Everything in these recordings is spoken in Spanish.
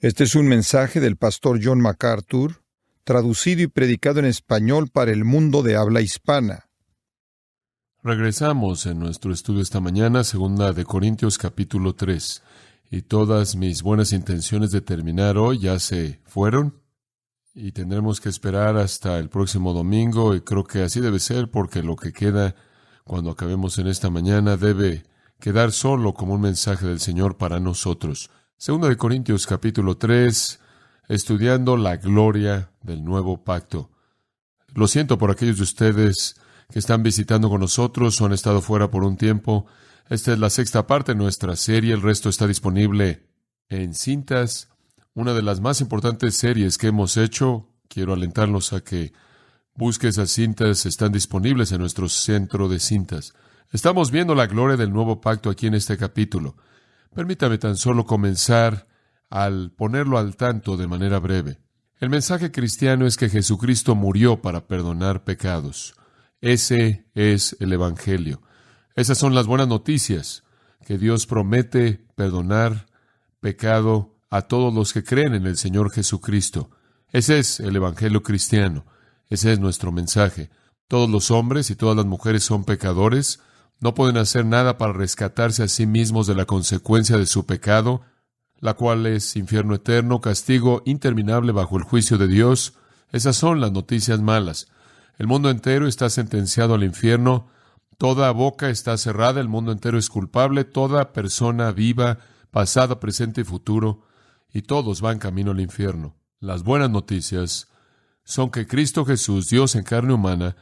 Este es un mensaje del pastor John MacArthur, traducido y predicado en español para el mundo de habla hispana. Regresamos en nuestro estudio esta mañana, 2 de Corintios capítulo 3. Y todas mis buenas intenciones de terminar hoy ya se fueron. Y tendremos que esperar hasta el próximo domingo, y creo que así debe ser, porque lo que queda cuando acabemos en esta mañana debe quedar solo como un mensaje del Señor para nosotros. 2 de Corintios capítulo 3, estudiando la gloria del nuevo pacto. Lo siento por aquellos de ustedes que están visitando con nosotros o han estado fuera por un tiempo. Esta es la sexta parte de nuestra serie, el resto está disponible en cintas. Una de las más importantes series que hemos hecho. Quiero alentarlos a que busque esas cintas, están disponibles en nuestro centro de cintas. Estamos viendo la gloria del nuevo pacto aquí en este capítulo. Permítame tan solo comenzar al ponerlo al tanto de manera breve. El mensaje cristiano es que Jesucristo murió para perdonar pecados. Ese es el Evangelio. Esas son las buenas noticias, que Dios promete perdonar pecado a todos los que creen en el Señor Jesucristo. Ese es el Evangelio cristiano. Ese es nuestro mensaje. Todos los hombres y todas las mujeres son pecadores. No pueden hacer nada para rescatarse a sí mismos de la consecuencia de su pecado, la cual es infierno eterno, castigo interminable bajo el juicio de Dios. Esas son las noticias malas. El mundo entero está sentenciado al infierno. Toda boca está cerrada. El mundo entero es culpable. Toda persona viva, pasado, presente y futuro, y todos van camino al infierno. Las buenas noticias son que Cristo Jesús, Dios en carne humana,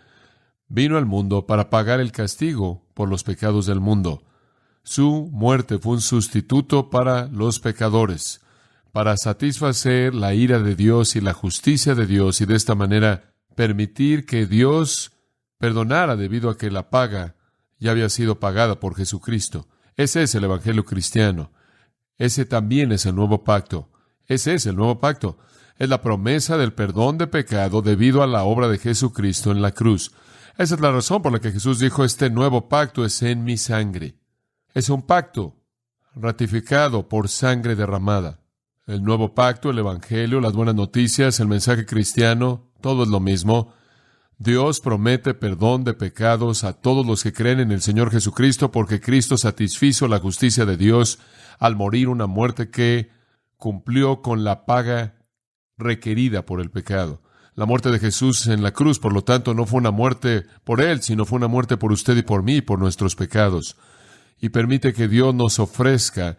vino al mundo para pagar el castigo por los pecados del mundo. Su muerte fue un sustituto para los pecadores, para satisfacer la ira de Dios y la justicia de Dios, y de esta manera permitir que Dios perdonara debido a que la paga ya había sido pagada por Jesucristo. Ese es el Evangelio cristiano. Ese también es el nuevo pacto. Ese es el nuevo pacto. Es la promesa del perdón de pecado debido a la obra de Jesucristo en la cruz. Esa es la razón por la que Jesús dijo, este nuevo pacto es en mi sangre. Es un pacto ratificado por sangre derramada. El nuevo pacto, el Evangelio, las buenas noticias, el mensaje cristiano, todo es lo mismo. Dios promete perdón de pecados a todos los que creen en el Señor Jesucristo, porque Cristo satisfizo la justicia de Dios al morir una muerte que cumplió con la paga requerida por el pecado. La muerte de Jesús en la cruz, por lo tanto, no fue una muerte por Él, sino fue una muerte por usted y por mí, por nuestros pecados. Y permite que Dios nos ofrezca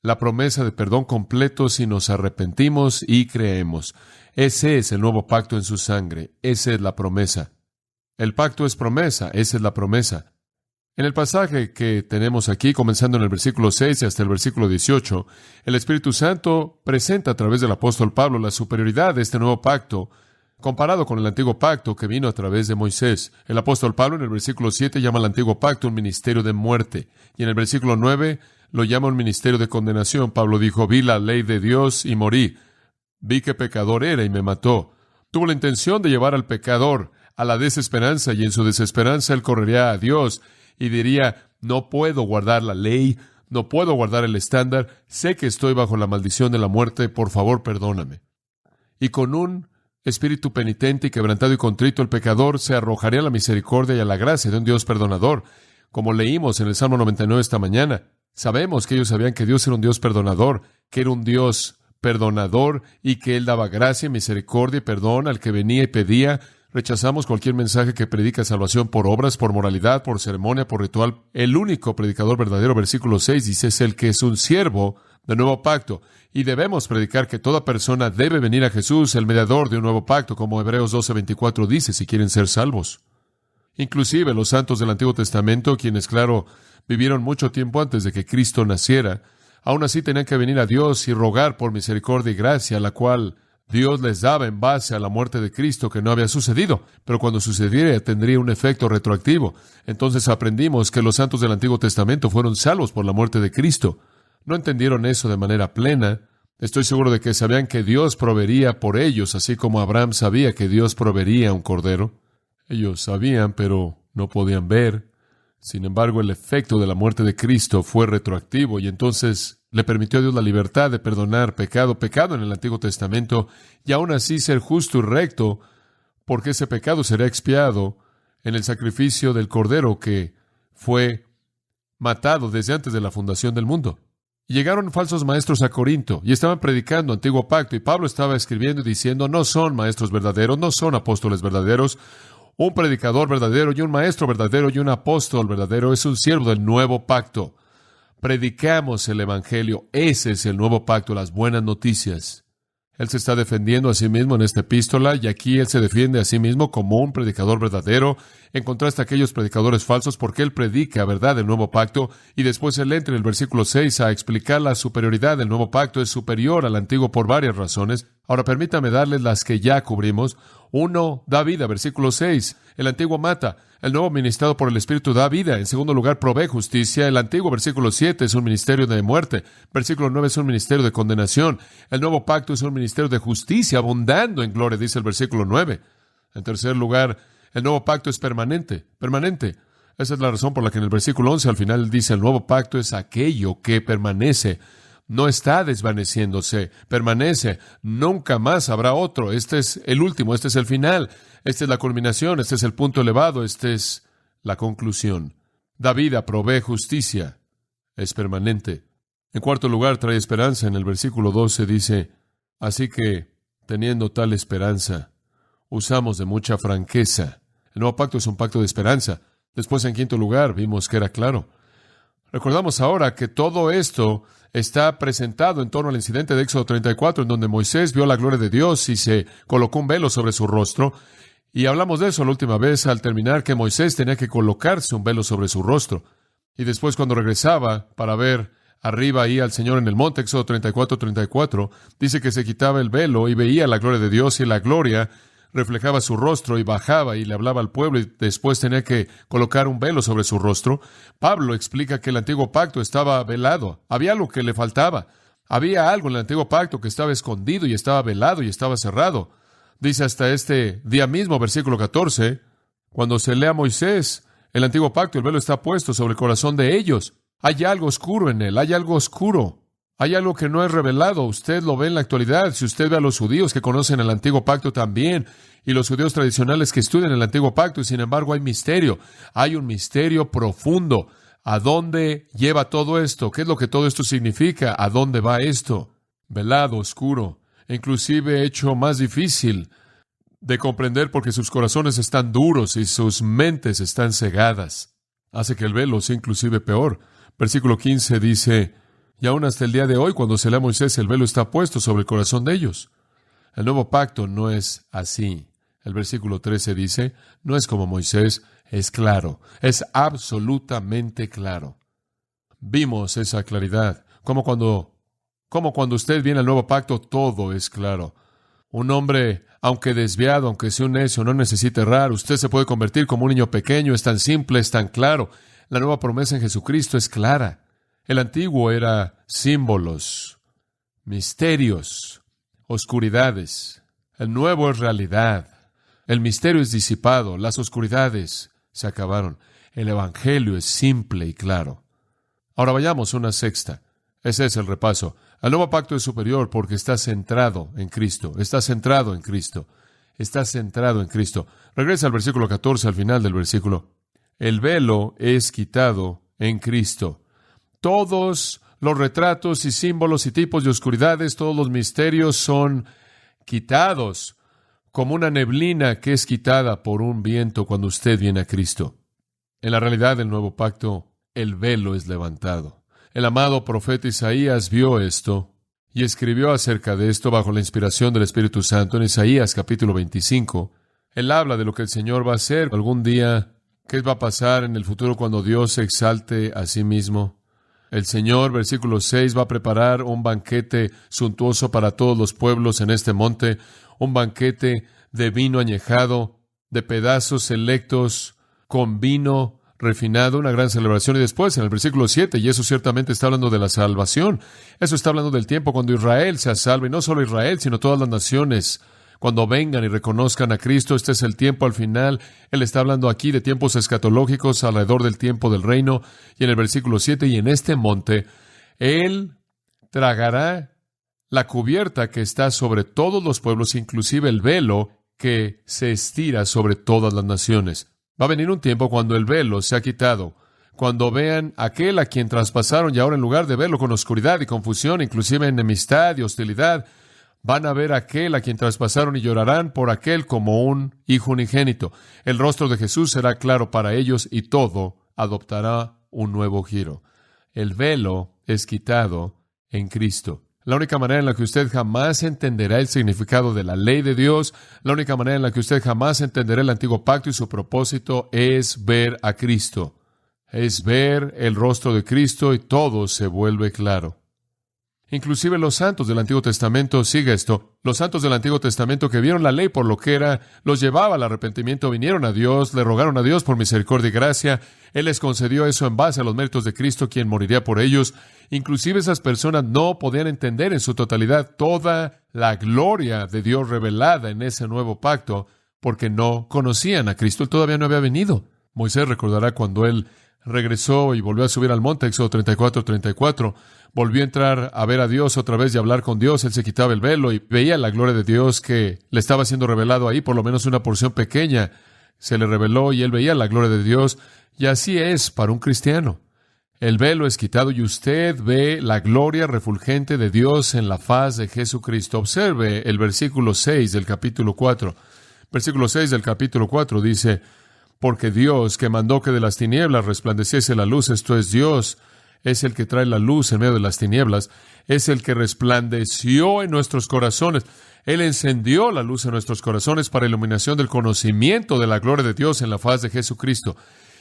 la promesa de perdón completo si nos arrepentimos y creemos. Ese es el nuevo pacto en su sangre. Esa es la promesa. El pacto es promesa. Esa es la promesa. En el pasaje que tenemos aquí, comenzando en el versículo 6 hasta el versículo 18, el Espíritu Santo presenta a través del apóstol Pablo la superioridad de este nuevo pacto comparado con el antiguo pacto que vino a través de Moisés. El apóstol Pablo en el versículo 7 llama al antiguo pacto un ministerio de muerte, y en el versículo 9 lo llama un ministerio de condenación. Pablo dijo, vi la ley de Dios y morí. Vi que pecador era y me mató. Tuvo la intención de llevar al pecador a la desesperanza, y en su desesperanza él correría a Dios y diría, no puedo guardar la ley, no puedo guardar el estándar, sé que estoy bajo la maldición de la muerte, por favor perdóname. Y con un espíritu penitente y quebrantado y contrito, el pecador se arrojaría a la misericordia y a la gracia de un Dios perdonador. Como leímos en el Salmo 99 esta mañana, sabemos que ellos sabían que Dios era un Dios perdonador, que era un Dios perdonador y que Él daba gracia, misericordia y perdón al que venía y pedía. Rechazamos cualquier mensaje que predica salvación por obras, por moralidad, por ceremonia, por ritual. El único predicador verdadero, versículo 6, dice, es el que es un siervo del nuevo pacto. Y debemos predicar que toda persona debe venir a Jesús, el mediador de un nuevo pacto, como Hebreos 12:24 dice, si quieren ser salvos. Inclusive los santos del Antiguo Testamento, quienes, claro, vivieron mucho tiempo antes de que Cristo naciera, aún así tenían que venir a Dios y rogar por misericordia y gracia, la cual Dios les daba en base a la muerte de Cristo que no había sucedido, pero cuando sucediera tendría un efecto retroactivo. Entonces aprendimos que los santos del Antiguo Testamento fueron salvos por la muerte de Cristo. No entendieron eso de manera plena. Estoy seguro de que sabían que Dios proveería por ellos, así como Abraham sabía que Dios proveería un cordero. Ellos sabían, pero no podían ver. Sin embargo, el efecto de la muerte de Cristo fue retroactivo, y entonces Le permitió a Dios la libertad de perdonar pecado en el Antiguo Testamento, y aún así ser justo y recto, porque ese pecado será expiado en el sacrificio del Cordero que fue matado desde antes de la fundación del mundo. Y llegaron falsos maestros a Corinto y estaban predicando Antiguo Pacto, y Pablo estaba escribiendo y diciendo: no son maestros verdaderos, no son apóstoles verdaderos. Un predicador verdadero y un maestro verdadero y un apóstol verdadero es un siervo del Nuevo Pacto. Predicamos el Evangelio. Ese es el Nuevo Pacto, las buenas noticias. Él se está defendiendo a sí mismo en esta epístola, y aquí él se defiende a sí mismo como un predicador verdadero, en contraste a aquellos predicadores falsos, porque él predica verdad del Nuevo Pacto, y después él entra en el versículo 6 a explicar la superioridad del Nuevo Pacto. Es superior al Antiguo por varias razones. Ahora permítame darles las que ya cubrimos. 1, da vida, versículo 6. El Antiguo mata. El Nuevo, ministrado por el Espíritu, da vida. En segundo lugar, provee justicia. El Antiguo, versículo 7, es un ministerio de muerte. Versículo 9 es un ministerio de condenación. El Nuevo Pacto es un ministerio de justicia, abundando en gloria, dice el versículo 9. En tercer lugar, el Nuevo Pacto es permanente. Permanente. Esa es la razón por la que en el versículo 11 al final dice: el Nuevo Pacto es aquello que permanece. No está desvaneciéndose, permanece. Nunca más habrá otro. Este es el último, este es el final, esta es la culminación, este es el punto elevado, esta es la conclusión. Da vida, provee justicia, es permanente. En cuarto lugar, trae esperanza. En el versículo 12 dice: así que, teniendo tal esperanza, usamos de mucha franqueza. El Nuevo Pacto es un pacto de esperanza. Después, en quinto lugar, vimos que era claro. Recordamos ahora que todo esto está presentado en torno al incidente de Éxodo 34, en donde Moisés vio la gloria de Dios y se colocó un velo sobre su rostro. Y hablamos de eso la última vez al terminar, que Moisés tenía que colocarse un velo sobre su rostro. Y después, cuando regresaba para ver arriba ahí al Señor en el monte, Éxodo 34, dice que se quitaba el velo y veía la gloria de Dios, y la gloria reflejaba su rostro y bajaba y le hablaba al pueblo, y después tenía que colocar un velo sobre su rostro. Pablo explica que el Antiguo Pacto estaba velado. Había algo que le faltaba. Había algo en el Antiguo Pacto que estaba escondido y estaba velado y estaba cerrado. Dice hasta este día mismo, versículo 14, cuando se lee a Moisés, el Antiguo Pacto, el velo está puesto sobre el corazón de ellos. Hay algo oscuro en él, hay algo oscuro. Hay algo que no es revelado. Usted lo ve en la actualidad. Si usted ve a los judíos que conocen el Antiguo Pacto también, y los judíos tradicionales que estudian el Antiguo Pacto, y sin embargo hay misterio. Hay un misterio profundo. ¿A dónde lleva todo esto? ¿Qué es lo que todo esto significa? ¿A dónde va esto? Velado, oscuro, inclusive hecho más difícil de comprender porque sus corazones están duros y sus mentes están cegadas. Hace que el velo sea inclusive peor. Versículo 15 dice: y aún hasta el día de hoy, cuando se lee a Moisés, el velo está puesto sobre el corazón de ellos. El Nuevo Pacto no es así. El versículo 13 dice: no es como Moisés, es claro, es absolutamente claro. Vimos esa claridad, como cuando usted viene al Nuevo Pacto, todo es claro. Un hombre, aunque desviado, aunque sea un necio, no necesita errar. Usted se puede convertir como un niño pequeño, es tan simple, es tan claro. La nueva promesa en Jesucristo es clara. El antiguo era símbolos, misterios, oscuridades. El nuevo es realidad. El misterio es disipado, las oscuridades se acabaron. El Evangelio es simple y claro. Ahora vayamos a una sexta. Ese es el repaso. El nuevo pacto es superior porque está centrado en Cristo. Está centrado en Cristo. Está centrado en Cristo. Regresa al versículo 14, al final del versículo. El velo es quitado en Cristo. Todos los retratos y símbolos y tipos de oscuridades, todos los misterios son quitados como una neblina que es quitada por un viento cuando usted viene a Cristo. En la realidad del nuevo pacto, el velo es levantado. El amado profeta Isaías vio esto y escribió acerca de esto bajo la inspiración del Espíritu Santo en Isaías capítulo 25. Él habla de lo que el Señor va a hacer algún día, qué va a pasar en el futuro cuando Dios se exalte a sí mismo. El Señor, versículo 6, va a preparar un banquete suntuoso para todos los pueblos en este monte, un banquete de vino añejado, de pedazos selectos, con vino refinado, una gran celebración. Y después, en el versículo 7, y eso ciertamente está hablando de la salvación, eso está hablando del tiempo cuando Israel se salve, y no solo Israel, sino todas las naciones, cuando vengan y reconozcan a Cristo. Este es el tiempo al final. Él está hablando aquí de tiempos escatológicos alrededor del tiempo del reino. Y en el versículo 7, y en este monte, Él tragará la cubierta que está sobre todos los pueblos, inclusive el velo que se estira sobre todas las naciones. Va a venir un tiempo cuando el velo se ha quitado, cuando vean aquel a quien traspasaron y ahora en lugar de verlo con oscuridad y confusión, inclusive enemistad y hostilidad, van a ver a aquel a quien traspasaron y llorarán por aquel como un hijo unigénito. El rostro de Jesús será claro para ellos y todo adoptará un nuevo giro. El velo es quitado en Cristo. La única manera en la que usted jamás entenderá el significado de la ley de Dios, la única manera en la que usted jamás entenderá el antiguo pacto y su propósito es ver a Cristo. Es ver el rostro de Cristo y todo se vuelve claro. Inclusive los santos del Antiguo Testamento, sigue esto, los santos del Antiguo Testamento que vieron la ley por lo que era, los llevaba al arrepentimiento, vinieron a Dios, le rogaron a Dios por misericordia y gracia, Él les concedió eso en base a los méritos de Cristo, quien moriría por ellos. Inclusive esas personas no podían entender en su totalidad toda la gloria de Dios revelada en ese nuevo pacto, porque no conocían a Cristo, Él todavía no había venido. Moisés recordará cuando él regresó y volvió a subir al monte, Éxodo 34, volvió a entrar a ver a Dios otra vez y hablar con Dios. Él se quitaba el velo y veía la gloria de Dios que le estaba siendo revelado ahí, por lo menos una porción pequeña se le reveló y él veía la gloria de Dios. Y así es para un cristiano. El velo es quitado y usted ve la gloria refulgente de Dios en la faz de Jesucristo. Observe el versículo 6 del capítulo 4. Versículo 6 del capítulo 4 dice: porque Dios, que mandó que de las tinieblas resplandeciese la luz, esto es, Dios es el que trae la luz en medio de las tinieblas, es el que resplandeció en nuestros corazones. Él encendió la luz en nuestros corazones para iluminación del conocimiento de la gloria de Dios en la faz de Jesucristo.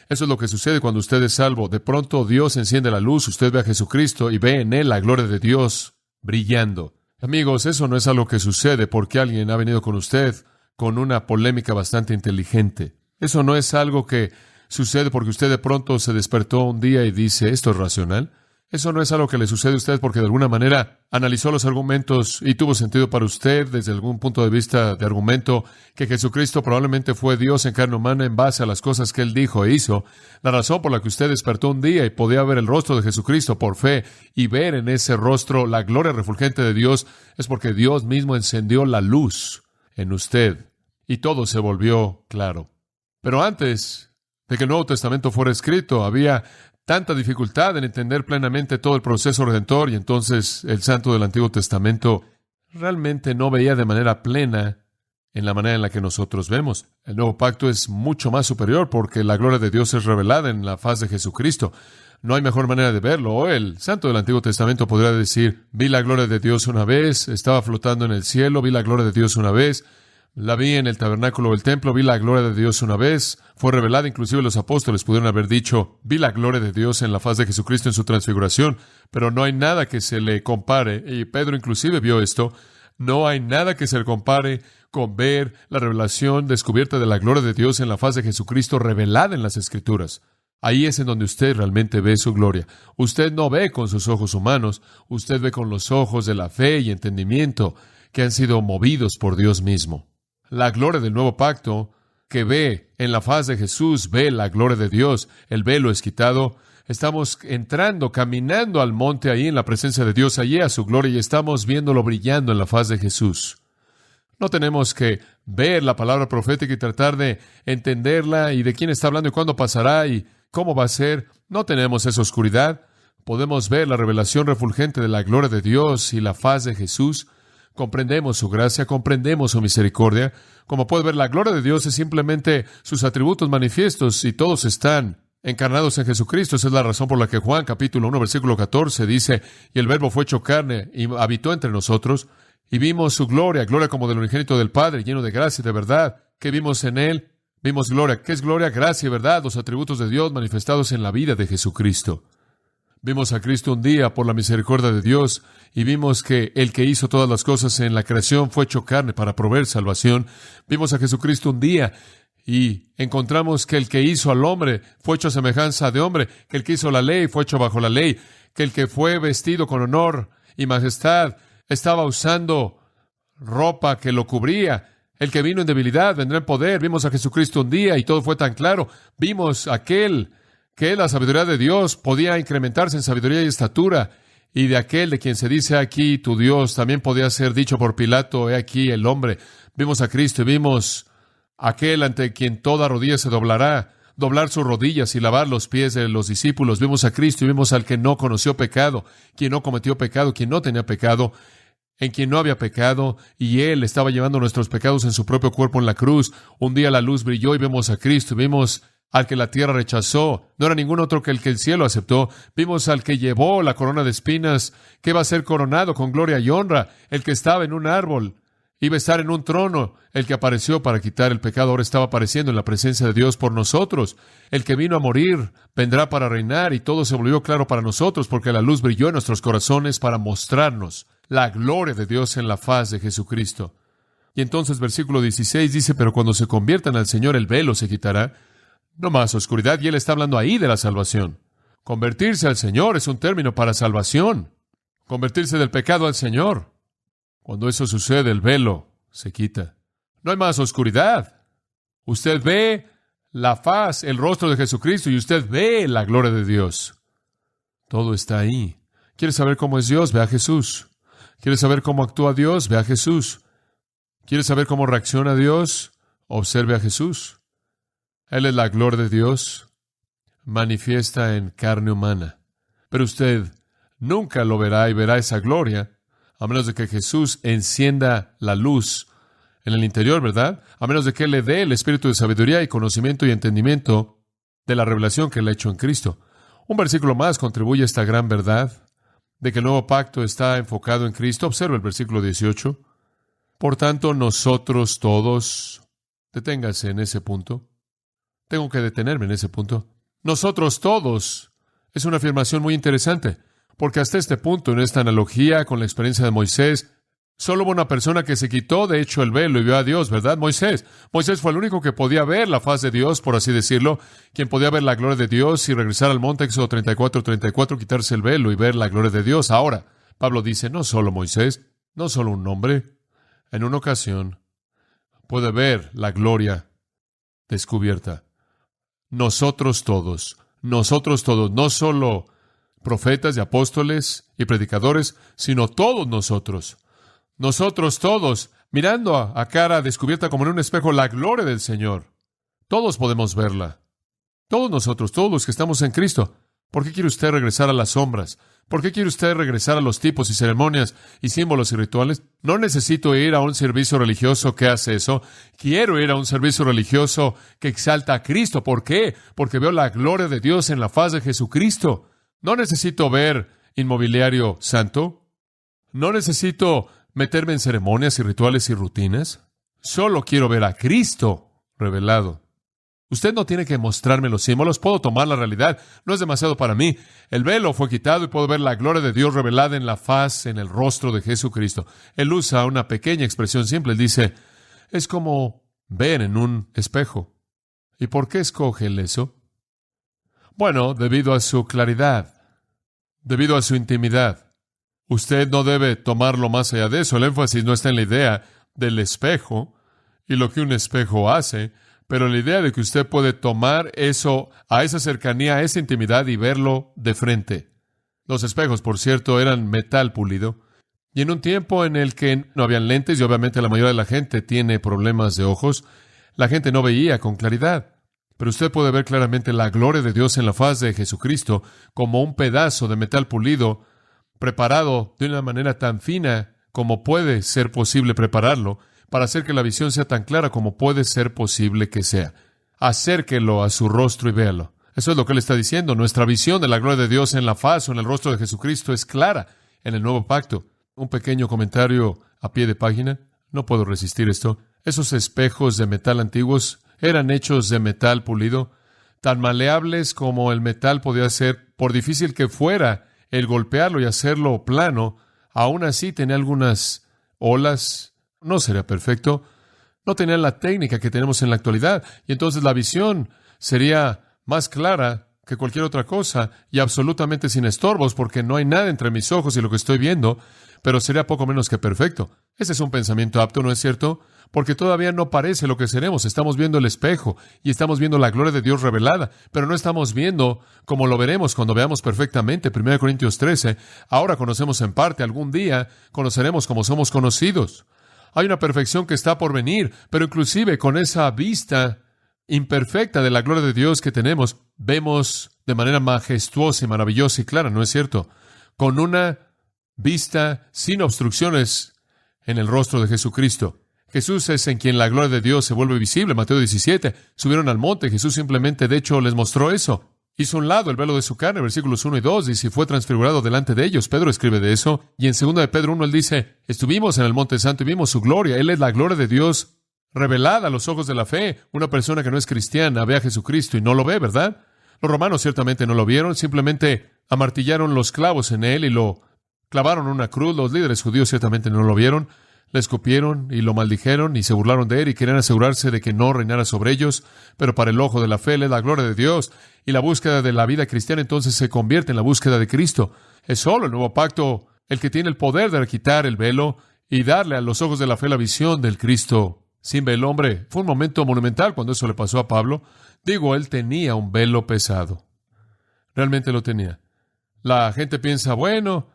Eso es lo que sucede cuando usted es salvo. De pronto Dios enciende la luz, usted ve a Jesucristo y ve en Él la gloria de Dios brillando. Amigos, eso no es algo que sucede porque alguien ha venido con usted con una polémica bastante inteligente. Eso no es algo que sucede porque usted de pronto se despertó un día y dice, ¿esto es racional? Eso no es algo que le sucede a usted porque de alguna manera analizó los argumentos y tuvo sentido para usted desde algún punto de vista de argumento que Jesucristo probablemente fue Dios en carne humana en base a las cosas que Él dijo e hizo. La razón por la que usted despertó un día y podía ver el rostro de Jesucristo por fe y ver en ese rostro la gloria refulgente de Dios es porque Dios mismo encendió la luz en usted y todo se volvió claro. Pero antes de que el Nuevo Testamento fuera escrito, había tanta dificultad en entender plenamente todo el proceso redentor y entonces el santo del Antiguo Testamento realmente no veía de manera plena en la manera en la que nosotros vemos. El Nuevo Pacto es mucho más superior porque la gloria de Dios es revelada en la faz de Jesucristo. No hay mejor manera de verlo. O el santo del Antiguo Testamento podría decir, vi la gloria de Dios una vez, estaba flotando en el cielo, vi la gloria de Dios una vez, la vi en el tabernáculo del templo, vi la gloria de Dios una vez, fue revelada, inclusive los apóstoles pudieron haber dicho, vi la gloria de Dios en la faz de Jesucristo en su transfiguración, pero no hay nada que se le compare, y Pedro inclusive vio esto, no hay nada que se le compare con ver la revelación descubierta de la gloria de Dios en la faz de Jesucristo revelada en las Escrituras. Ahí es en donde usted realmente ve su gloria. Usted no ve con sus ojos humanos, usted ve con los ojos de la fe y entendimiento que han sido movidos por Dios mismo. La gloria del nuevo pacto que ve en la faz de Jesús, ve la gloria de Dios, el velo es quitado, estamos entrando, caminando al monte ahí en la presencia de Dios, allí a su gloria y estamos viéndolo brillando en la faz de Jesús. No tenemos que ver la palabra profética y tratar de entenderla y de quién está hablando y cuándo pasará y cómo va a ser. No tenemos esa oscuridad. Podemos ver la revelación refulgente de la gloria de Dios y la faz de Jesús. Comprendemos su gracia, comprendemos su misericordia. Como puede ver, la gloria de Dios es simplemente sus atributos manifiestos y todos están encarnados en Jesucristo. Esa es la razón por la que Juan, capítulo 1, versículo 14, dice, y el Verbo fue hecho carne y habitó entre nosotros, y vimos su gloria, gloria como del unigénito del Padre, lleno de gracia y de verdad. ¿Qué vimos en Él? Vimos gloria. ¿Qué es gloria? Gracia y verdad, los atributos de Dios manifestados en la vida de Jesucristo. Vimos a Cristo un día por la misericordia de Dios y vimos que el que hizo todas las cosas en la creación fue hecho carne para proveer salvación. Vimos a Jesucristo un día y encontramos que el que hizo al hombre fue hecho a semejanza de hombre, que el que hizo la ley fue hecho bajo la ley, que el que fue vestido con honor y majestad estaba usando ropa que lo cubría. El que vino en debilidad vendrá en poder. Vimos a Jesucristo un día y todo fue tan claro. Vimos aquel que la sabiduría de Dios podía incrementarse en sabiduría y estatura, y de aquel de quien se dice aquí tu Dios, también podía ser dicho por Pilato, he aquí el hombre. Vimos a Cristo y vimos a aquel ante quien toda rodilla se doblará, doblar sus rodillas y lavar los pies de los discípulos. Vimos a Cristo y vimos al que no conoció pecado, quien no cometió pecado, quien no tenía pecado, en quien no había pecado, y Él estaba llevando nuestros pecados en su propio cuerpo en la cruz. Un día la luz brilló y vimos a Cristo, y vimos al que la tierra rechazó. No era ningún otro que el cielo aceptó. Vimos al que llevó la corona de espinas, que iba a ser coronado con gloria y honra, el que estaba en un árbol, iba a estar en un trono. El que apareció para quitar el pecado ahora estaba apareciendo en la presencia de Dios por nosotros. El que vino a morir vendrá para reinar, y todo se volvió claro para nosotros porque la luz brilló en nuestros corazones para mostrarnos la gloria de Dios en la faz de Jesucristo. Y entonces versículo 16 dice, pero cuando se conviertan al Señor el velo se quitará. No más oscuridad, y Él está hablando ahí de la salvación. Convertirse al Señor es un término para salvación. Convertirse del pecado al Señor. Cuando eso sucede, el velo se quita. No hay más oscuridad. Usted ve la faz, el rostro de Jesucristo, y usted ve la gloria de Dios. Todo está ahí. ¿Quiere saber cómo es Dios? Ve a Jesús. ¿Quiere saber cómo actúa Dios? Ve a Jesús. ¿Quiere saber cómo reacciona Dios? Observe a Jesús. Él es la gloria de Dios, manifiesta en carne humana. Pero usted nunca lo verá y verá esa gloria, a menos de que Jesús encienda la luz en el interior, ¿verdad? A menos de que Él le dé el espíritu de sabiduría y conocimiento y entendimiento de la revelación que Él ha hecho en Cristo. Un versículo más contribuye a esta gran verdad de que el nuevo pacto está enfocado en Cristo. Observe el versículo 18. Por tanto, nosotros todos, deténgase en ese punto. Tengo que detenerme en ese punto. Nosotros todos es una afirmación muy interesante, porque hasta este punto, en esta analogía con la experiencia de Moisés, solo hubo una persona que se quitó, de hecho, el velo y vio a Dios, ¿verdad? Moisés. Moisés fue el único que podía ver la faz de Dios, por así decirlo, quien podía ver la gloria de Dios y regresar al monte, Éxodo 34, quitarse el velo y ver la gloria de Dios. Ahora, Pablo dice, no solo Moisés, no solo un hombre, en una ocasión puede ver la gloria descubierta. Nosotros todos, no solo profetas y apóstoles y predicadores, sino todos nosotros todos, mirando a cara descubierta como en un espejo la gloria del Señor. Todos podemos verla. Todos nosotros, todos los que estamos en Cristo. ¿Por qué quiere usted regresar a las sombras? ¿Por qué quiere usted regresar a los tipos y ceremonias y símbolos y rituales? No necesito ir a un servicio religioso que hace eso. Quiero ir a un servicio religioso que exalta a Cristo. ¿Por qué? Porque veo la gloria de Dios en la faz de Jesucristo. No necesito ver inmobiliario santo. No necesito meterme en ceremonias y rituales y rutinas. Solo quiero ver a Cristo revelado. Usted no tiene que mostrarme los símbolos. Puedo tomar la realidad. No es demasiado para mí. El velo fue quitado y puedo ver la gloria de Dios revelada en la faz, en el rostro de Jesucristo. Él usa una pequeña expresión simple. Él dice, es como ver en un espejo. ¿Y por qué escoge él eso? Bueno, debido a su claridad, debido a su intimidad. Usted no debe tomarlo más allá de eso. El énfasis no está en la idea del espejo y lo que un espejo hace, pero la idea de que usted puede tomar eso a esa cercanía, a esa intimidad y verlo de frente. Los espejos, por cierto, eran metal pulido. Y en un tiempo en el que no habían lentes y obviamente la mayoría de la gente tiene problemas de ojos, la gente no veía con claridad. Pero usted puede ver claramente la gloria de Dios en la faz de Jesucristo como un pedazo de metal pulido preparado de una manera tan fina como puede ser posible prepararlo, para hacer que la visión sea tan clara como puede ser posible que sea. Acérquelo a su rostro y véalo. Eso es lo que él está diciendo. Nuestra visión de la gloria de Dios en la faz o en el rostro de Jesucristo es clara en el nuevo pacto. Un pequeño comentario a pie de página. No puedo resistir esto. Esos espejos de metal antiguos eran hechos de metal pulido, tan maleables como el metal podía ser, por difícil que fuera el golpearlo y hacerlo plano. Aún así tenía algunas olas. No sería perfecto. No tenía la técnica que tenemos en la actualidad. Y entonces la visión sería más clara que cualquier otra cosa y absolutamente sin estorbos, porque no hay nada entre mis ojos y lo que estoy viendo. pero sería poco menos que perfecto. Ese es un pensamiento apto, ¿no es cierto? Porque todavía no parece lo que seremos. Estamos viendo el espejo y estamos viendo la gloria de Dios revelada, pero no estamos viendo como lo veremos cuando veamos perfectamente. 1 Corintios 13, ahora conocemos en parte, algún día conoceremos como somos conocidos. Hay una perfección que está por venir, pero inclusive con esa vista imperfecta de la gloria de Dios que tenemos, vemos de manera majestuosa y maravillosa y clara, ¿no es cierto? Con una vista sin obstrucciones en el rostro de Jesucristo. Jesús es en quien la gloria de Dios se vuelve visible. Mateo 17, subieron al monte, Jesús simplemente, de hecho, les mostró eso. Hizo un lado el velo de su carne, versículos 1 y 2, dice, y fue transfigurado delante de ellos. Pedro escribe de eso, y en 2 de Pedro 1, él dice, estuvimos en el Monte Santo y vimos su gloria. Él es la gloria de Dios revelada a los ojos de la fe. Una persona que no es cristiana ve a Jesucristo y no lo ve, ¿verdad? Los romanos ciertamente no lo vieron, simplemente amartillaron los clavos en él y lo clavaron en una cruz. Los líderes judíos ciertamente no lo vieron. Le escupieron y lo maldijeron y se burlaron de él y querían asegurarse de que no reinara sobre ellos, pero para el ojo de la fe, él es la gloria de Dios, y la búsqueda de la vida cristiana entonces se convierte en la búsqueda de Cristo. Es solo el nuevo pacto el que tiene el poder de quitar el velo y darle a los ojos de la fe la visión del Cristo sin velo. Hombre, fue un momento monumental cuando eso le pasó a Pablo. Digo, él tenía un velo pesado. Realmente lo tenía. La gente piensa, bueno,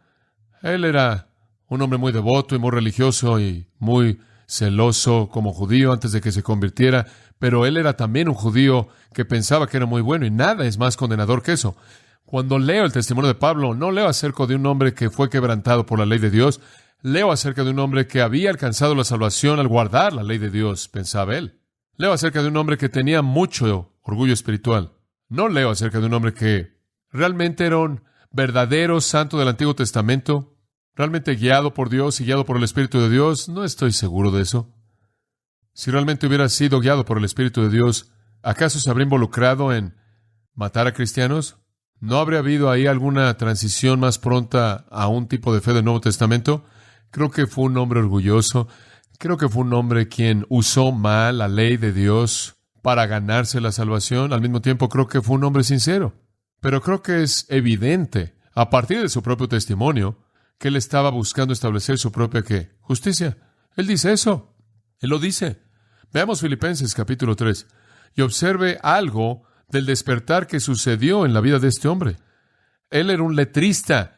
él era un hombre muy devoto y muy religioso y muy celoso como judío antes de que se convirtiera, pero él era también un judío que pensaba que era muy bueno y nada es más condenador que eso. Cuando leo el testimonio de Pablo, no leo acerca de un hombre que fue quebrantado por la ley de Dios, leo acerca de un hombre que había alcanzado la salvación al guardar la ley de Dios, pensaba él. Leo acerca de un hombre que tenía mucho orgullo espiritual. No leo acerca de un hombre que realmente era un verdadero santo del Antiguo Testamento, realmente guiado por Dios y guiado por el Espíritu de Dios. No estoy seguro de eso. Si realmente hubiera sido guiado por el Espíritu de Dios, ¿acaso se habría involucrado en matar a cristianos? ¿No habría habido ahí alguna transición más pronta a un tipo de fe del Nuevo Testamento? Creo que fue un hombre orgulloso. Creo que fue un hombre quien usó mal la ley de Dios para ganarse la salvación. Al mismo tiempo, creo que fue un hombre sincero. Pero creo que es evidente, a partir de su propio testimonio, que él estaba buscando establecer su propia, ¿qué? Justicia. Él dice eso. Él lo dice. Veamos Filipenses capítulo 3 y observe algo del despertar que sucedió en la vida de este hombre. Él era un letrista.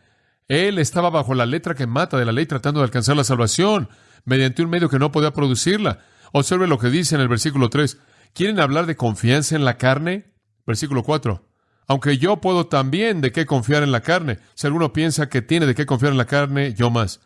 Él estaba bajo la letra que mata de la ley tratando de alcanzar la salvación mediante un medio que no podía producirla. Observe lo que dice en el versículo 3. ¿Quieren hablar de confianza en la carne? Versículo 4. Aunque yo puedo también de qué confiar en la carne. Si alguno piensa que tiene de qué confiar en la carne, yo más.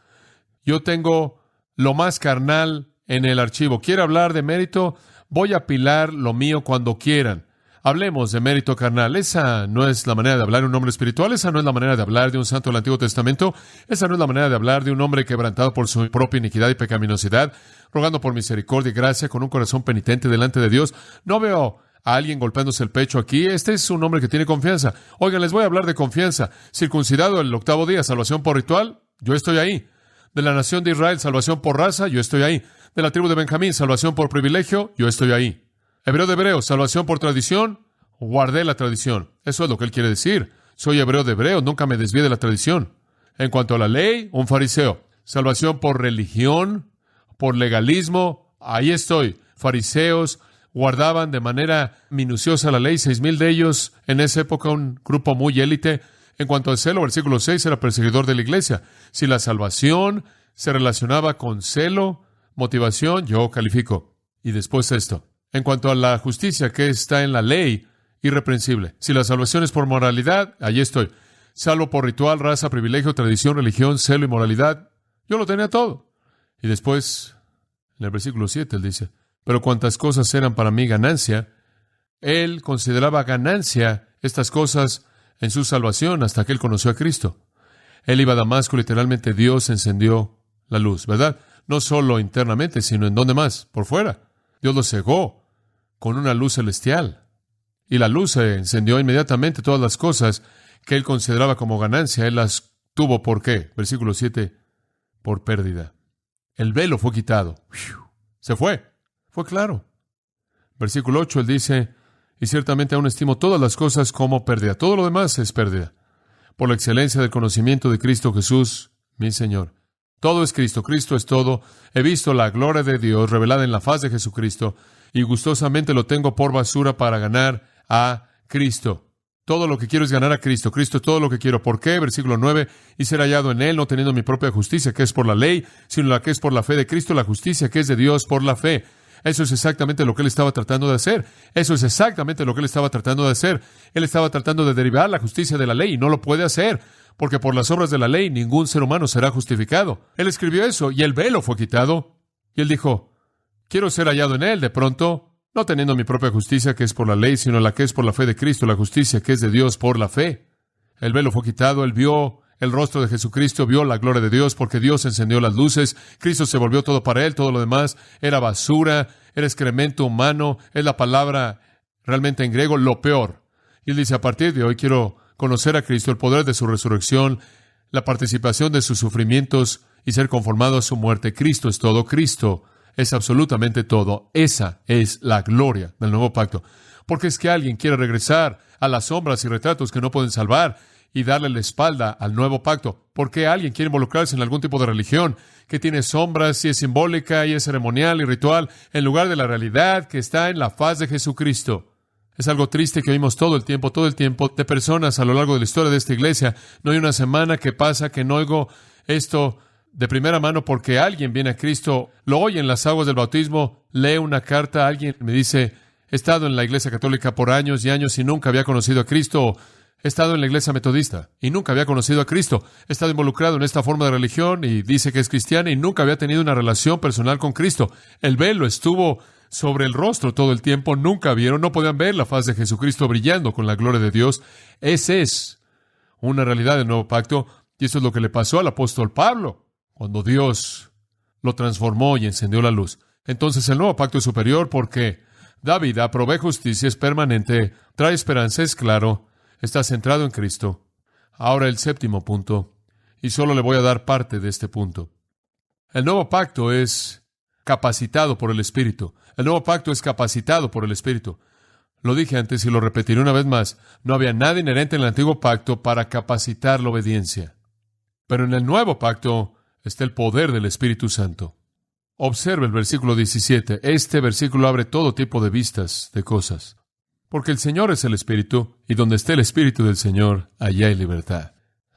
Yo tengo lo más carnal en el archivo. ¿Quiere hablar de mérito? Voy a apilar lo mío cuando quieran. Hablemos de mérito carnal. Esa no es la manera de hablar de un hombre espiritual. Esa no es la manera de hablar de un santo del Antiguo Testamento. Esa no es la manera de hablar de un hombre quebrantado por su propia iniquidad y pecaminosidad, rogando por misericordia y gracia con un corazón penitente delante de Dios. No veo a alguien golpeándose el pecho aquí. Este es un hombre que tiene confianza. Oigan, les voy a hablar de confianza. Circuncidado el 8º día, salvación por ritual, yo estoy ahí. De la nación de Israel, salvación por raza, yo estoy ahí. De la tribu de Benjamín, salvación por privilegio, yo estoy ahí. Hebreo de hebreos, salvación por tradición, guardé la tradición. Eso es lo que él quiere decir. Soy hebreo de hebreos, nunca me desvié de la tradición. En cuanto a la ley, un fariseo. Salvación por religión, por legalismo, ahí estoy. Fariseos guardaban de manera minuciosa la ley, 6,000 de ellos en esa época, un grupo muy élite. En cuanto al celo, versículo 6, era perseguidor de la iglesia. Si la salvación se relacionaba con celo, motivación, yo califico. Y después esto. En cuanto a la justicia que está en la ley, irreprensible. Si la salvación es por moralidad, allí estoy. Salvo por ritual, raza, privilegio, tradición, religión, celo y moralidad, yo lo tenía todo. Y después, en el versículo 7, él dice, pero cuantas cosas eran para mí ganancia, él consideraba ganancia estas cosas en su salvación hasta que él conoció a Cristo. Él iba a Damasco, literalmente Dios encendió la luz, ¿verdad? No solo internamente, sino en dónde más, por fuera. Dios lo cegó con una luz celestial. Y la luz se encendió inmediatamente. Todas las cosas que él consideraba como ganancia, él las tuvo, ¿por qué? Versículo 7, por pérdida. El velo fue quitado. Se fue. Fue claro. Versículo 8, él dice, y ciertamente aún estimo todas las cosas como pérdida. Todo lo demás es pérdida. Por la excelencia del conocimiento de Cristo Jesús, mi Señor. Todo es Cristo. Cristo es todo. He visto la gloria de Dios revelada en la faz de Jesucristo y gustosamente lo tengo por basura para ganar a Cristo. Todo lo que quiero es ganar a Cristo. Cristo es todo lo que quiero. ¿Por qué? Versículo 9. Y ser hallado en Él, no teniendo mi propia justicia, que es por la ley, sino la que es por la fe de Cristo, la justicia que es de Dios por la fe. Eso es exactamente lo que Él estaba tratando de hacer. Eso es exactamente lo que Él estaba tratando de hacer. Él estaba tratando de derivar la justicia de la ley y no lo puede hacer, porque por las obras de la ley ningún ser humano será justificado. Él escribió eso y el velo fue quitado. Y Él dijo, quiero ser hallado en Él de pronto, no teniendo mi propia justicia que es por la ley, sino la que es por la fe de Cristo, la justicia que es de Dios por la fe. El velo fue quitado, Él vio el rostro de Jesucristo, vio la gloria de Dios, porque Dios encendió las luces, Cristo se volvió todo para Él, todo lo demás era basura, era excremento humano, es la palabra realmente en griego, lo peor. Y Él dice, a partir de hoy quiero conocer a Cristo, el poder de su resurrección, la participación de sus sufrimientos y ser conformado a su muerte. Cristo es todo, Cristo es absolutamente todo. Esa es la gloria del nuevo pacto. Porque es que alguien quiere regresar a las sombras y retratos que no pueden salvar y darle la espalda al nuevo pacto. ¿Por qué alguien quiere involucrarse en algún tipo de religión que tiene sombras y es simbólica y es ceremonial y ritual en lugar de la realidad que está en la faz de Jesucristo? Es algo triste que oímos todo el tiempo, de personas a lo largo de la historia de esta iglesia. No hay una semana que pasa que no oigo esto de primera mano porque alguien viene a Cristo, lo oye en las aguas del bautismo, lee una carta, alguien me dice, he estado en la iglesia católica por años y años y nunca había conocido a Cristo, o he estado en la iglesia metodista y nunca había conocido a Cristo, he estado involucrado en esta forma de religión y dice que es cristiana y nunca había tenido una relación personal con Cristo. El velo estuvo sobre el rostro todo el tiempo, nunca vieron, no podían ver la faz de Jesucristo brillando con la gloria de Dios. Esa es una realidad del nuevo pacto y eso es lo que le pasó al apóstol Pablo cuando Dios lo transformó y encendió la luz. Entonces el nuevo pacto es superior porque da vida, provee justicia, es permanente, trae esperanza, es claro, está centrado en Cristo. Ahora el séptimo punto, y solo le voy a dar parte de este punto. El nuevo pacto es capacitado por el Espíritu. El nuevo pacto es capacitado por el Espíritu. Lo dije antes y lo repetiré una vez más. No había nada inherente en el antiguo pacto para capacitar la obediencia. Pero en el nuevo pacto está el poder del Espíritu Santo. Observe el versículo 17. Este versículo abre todo tipo de vistas de cosas. Porque el Señor es el Espíritu, y donde esté el Espíritu del Señor, allá hay libertad.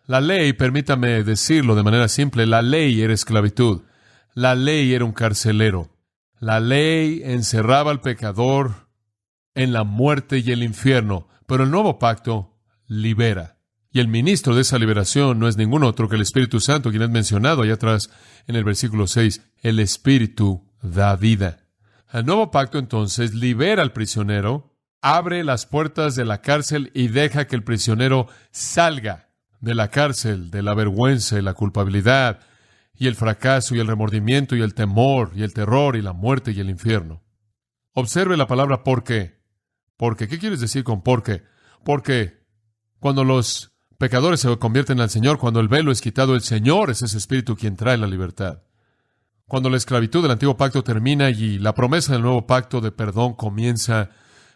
La ley, permítame decirlo de manera simple, la ley era esclavitud. La ley era un carcelero. La ley encerraba al pecador en la muerte y el infierno, pero el nuevo pacto libera. Y el ministro de esa liberación no es ningún otro que el Espíritu Santo, quien es mencionado allá atrás en el versículo 6. El Espíritu da vida. El nuevo pacto entonces libera al prisionero, abre las puertas de la cárcel y deja que el prisionero salga de la cárcel, de la vergüenza y la culpabilidad, y el fracaso y el remordimiento y el temor y el terror y la muerte y el infierno. Observe la palabra ¿por qué? Porque, ¿qué quieres decir con por qué? Porque cuando los pecadores se convierten al Señor, cuando el velo es quitado, el Señor es ese Espíritu quien trae la libertad. Cuando la esclavitud del antiguo pacto termina y la promesa del nuevo pacto de perdón comienza,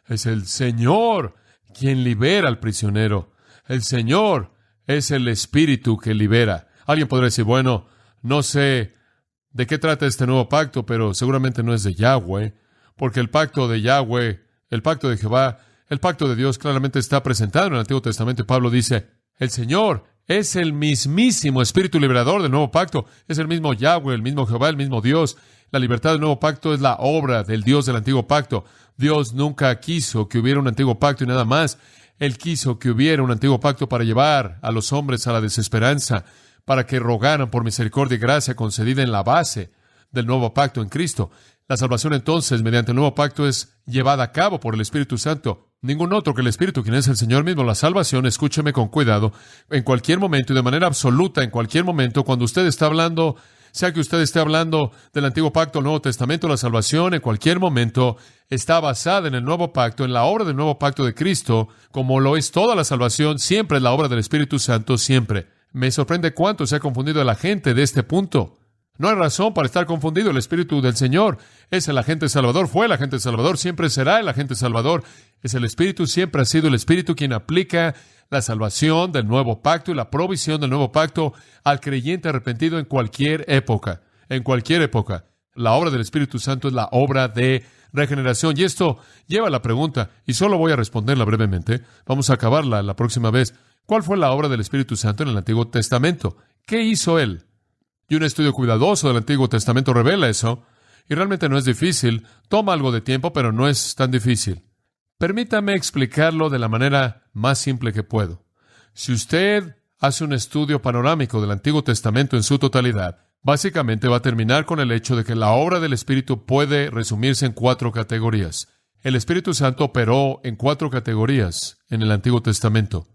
es el Señor quien libera al prisionero. El Señor es el Espíritu que libera. Alguien podría decir, bueno, no sé de qué trata este nuevo pacto, pero seguramente no es de Yahweh, porque el pacto de Yahweh, el pacto de Jehová, el pacto de Dios claramente está presentado en el Antiguo Testamento. Y Pablo dice, el Señor es el mismísimo Espíritu liberador del nuevo pacto. Es el mismo Yahweh, el mismo Jehová, el mismo Dios. La libertad del nuevo pacto es la obra del Dios del antiguo pacto. Dios nunca quiso que hubiera un antiguo pacto y nada más. Él quiso que hubiera un antiguo pacto para llevar a los hombres a la desesperanza, para que rogaran por misericordia y gracia concedida en la base del nuevo pacto en Cristo. La salvación entonces, mediante el nuevo pacto, es llevada a cabo por el Espíritu Santo. Ningún otro que el Espíritu, quien es el Señor mismo. La salvación, escúcheme con cuidado, en cualquier momento y de manera absoluta, en cualquier momento, cuando usted está hablando, sea que usted esté hablando del Antiguo Pacto o el Nuevo Testamento, la salvación en cualquier momento está basada en el Nuevo Pacto, en la obra del Nuevo Pacto de Cristo, como lo es toda la salvación, siempre es la obra del Espíritu Santo, siempre. Me sorprende cuánto se ha confundido la gente de este punto. No hay razón para estar confundido. El Espíritu del Señor es el agente salvador, fue el agente salvador, siempre será el agente salvador. Es el Espíritu, siempre ha sido el Espíritu quien aplica la salvación del nuevo pacto y la provisión del nuevo pacto al creyente arrepentido en cualquier época. En cualquier época. La obra del Espíritu Santo es la obra de regeneración. Y esto lleva a la pregunta, y solo voy a responderla brevemente. Vamos a acabarla la próxima vez. ¿Cuál fue la obra del Espíritu Santo en el Antiguo Testamento? ¿Qué hizo Él? Y un estudio cuidadoso del Antiguo Testamento revela eso, y realmente no es difícil. Toma algo de tiempo, pero no es tan difícil. Permítame explicarlo de la manera más simple que puedo. Si usted hace un estudio panorámico del Antiguo Testamento en su totalidad, básicamente va a terminar con el hecho de que la obra del Espíritu puede resumirse en 4 categorías. El Espíritu Santo operó en 4 categorías en el Antiguo Testamento.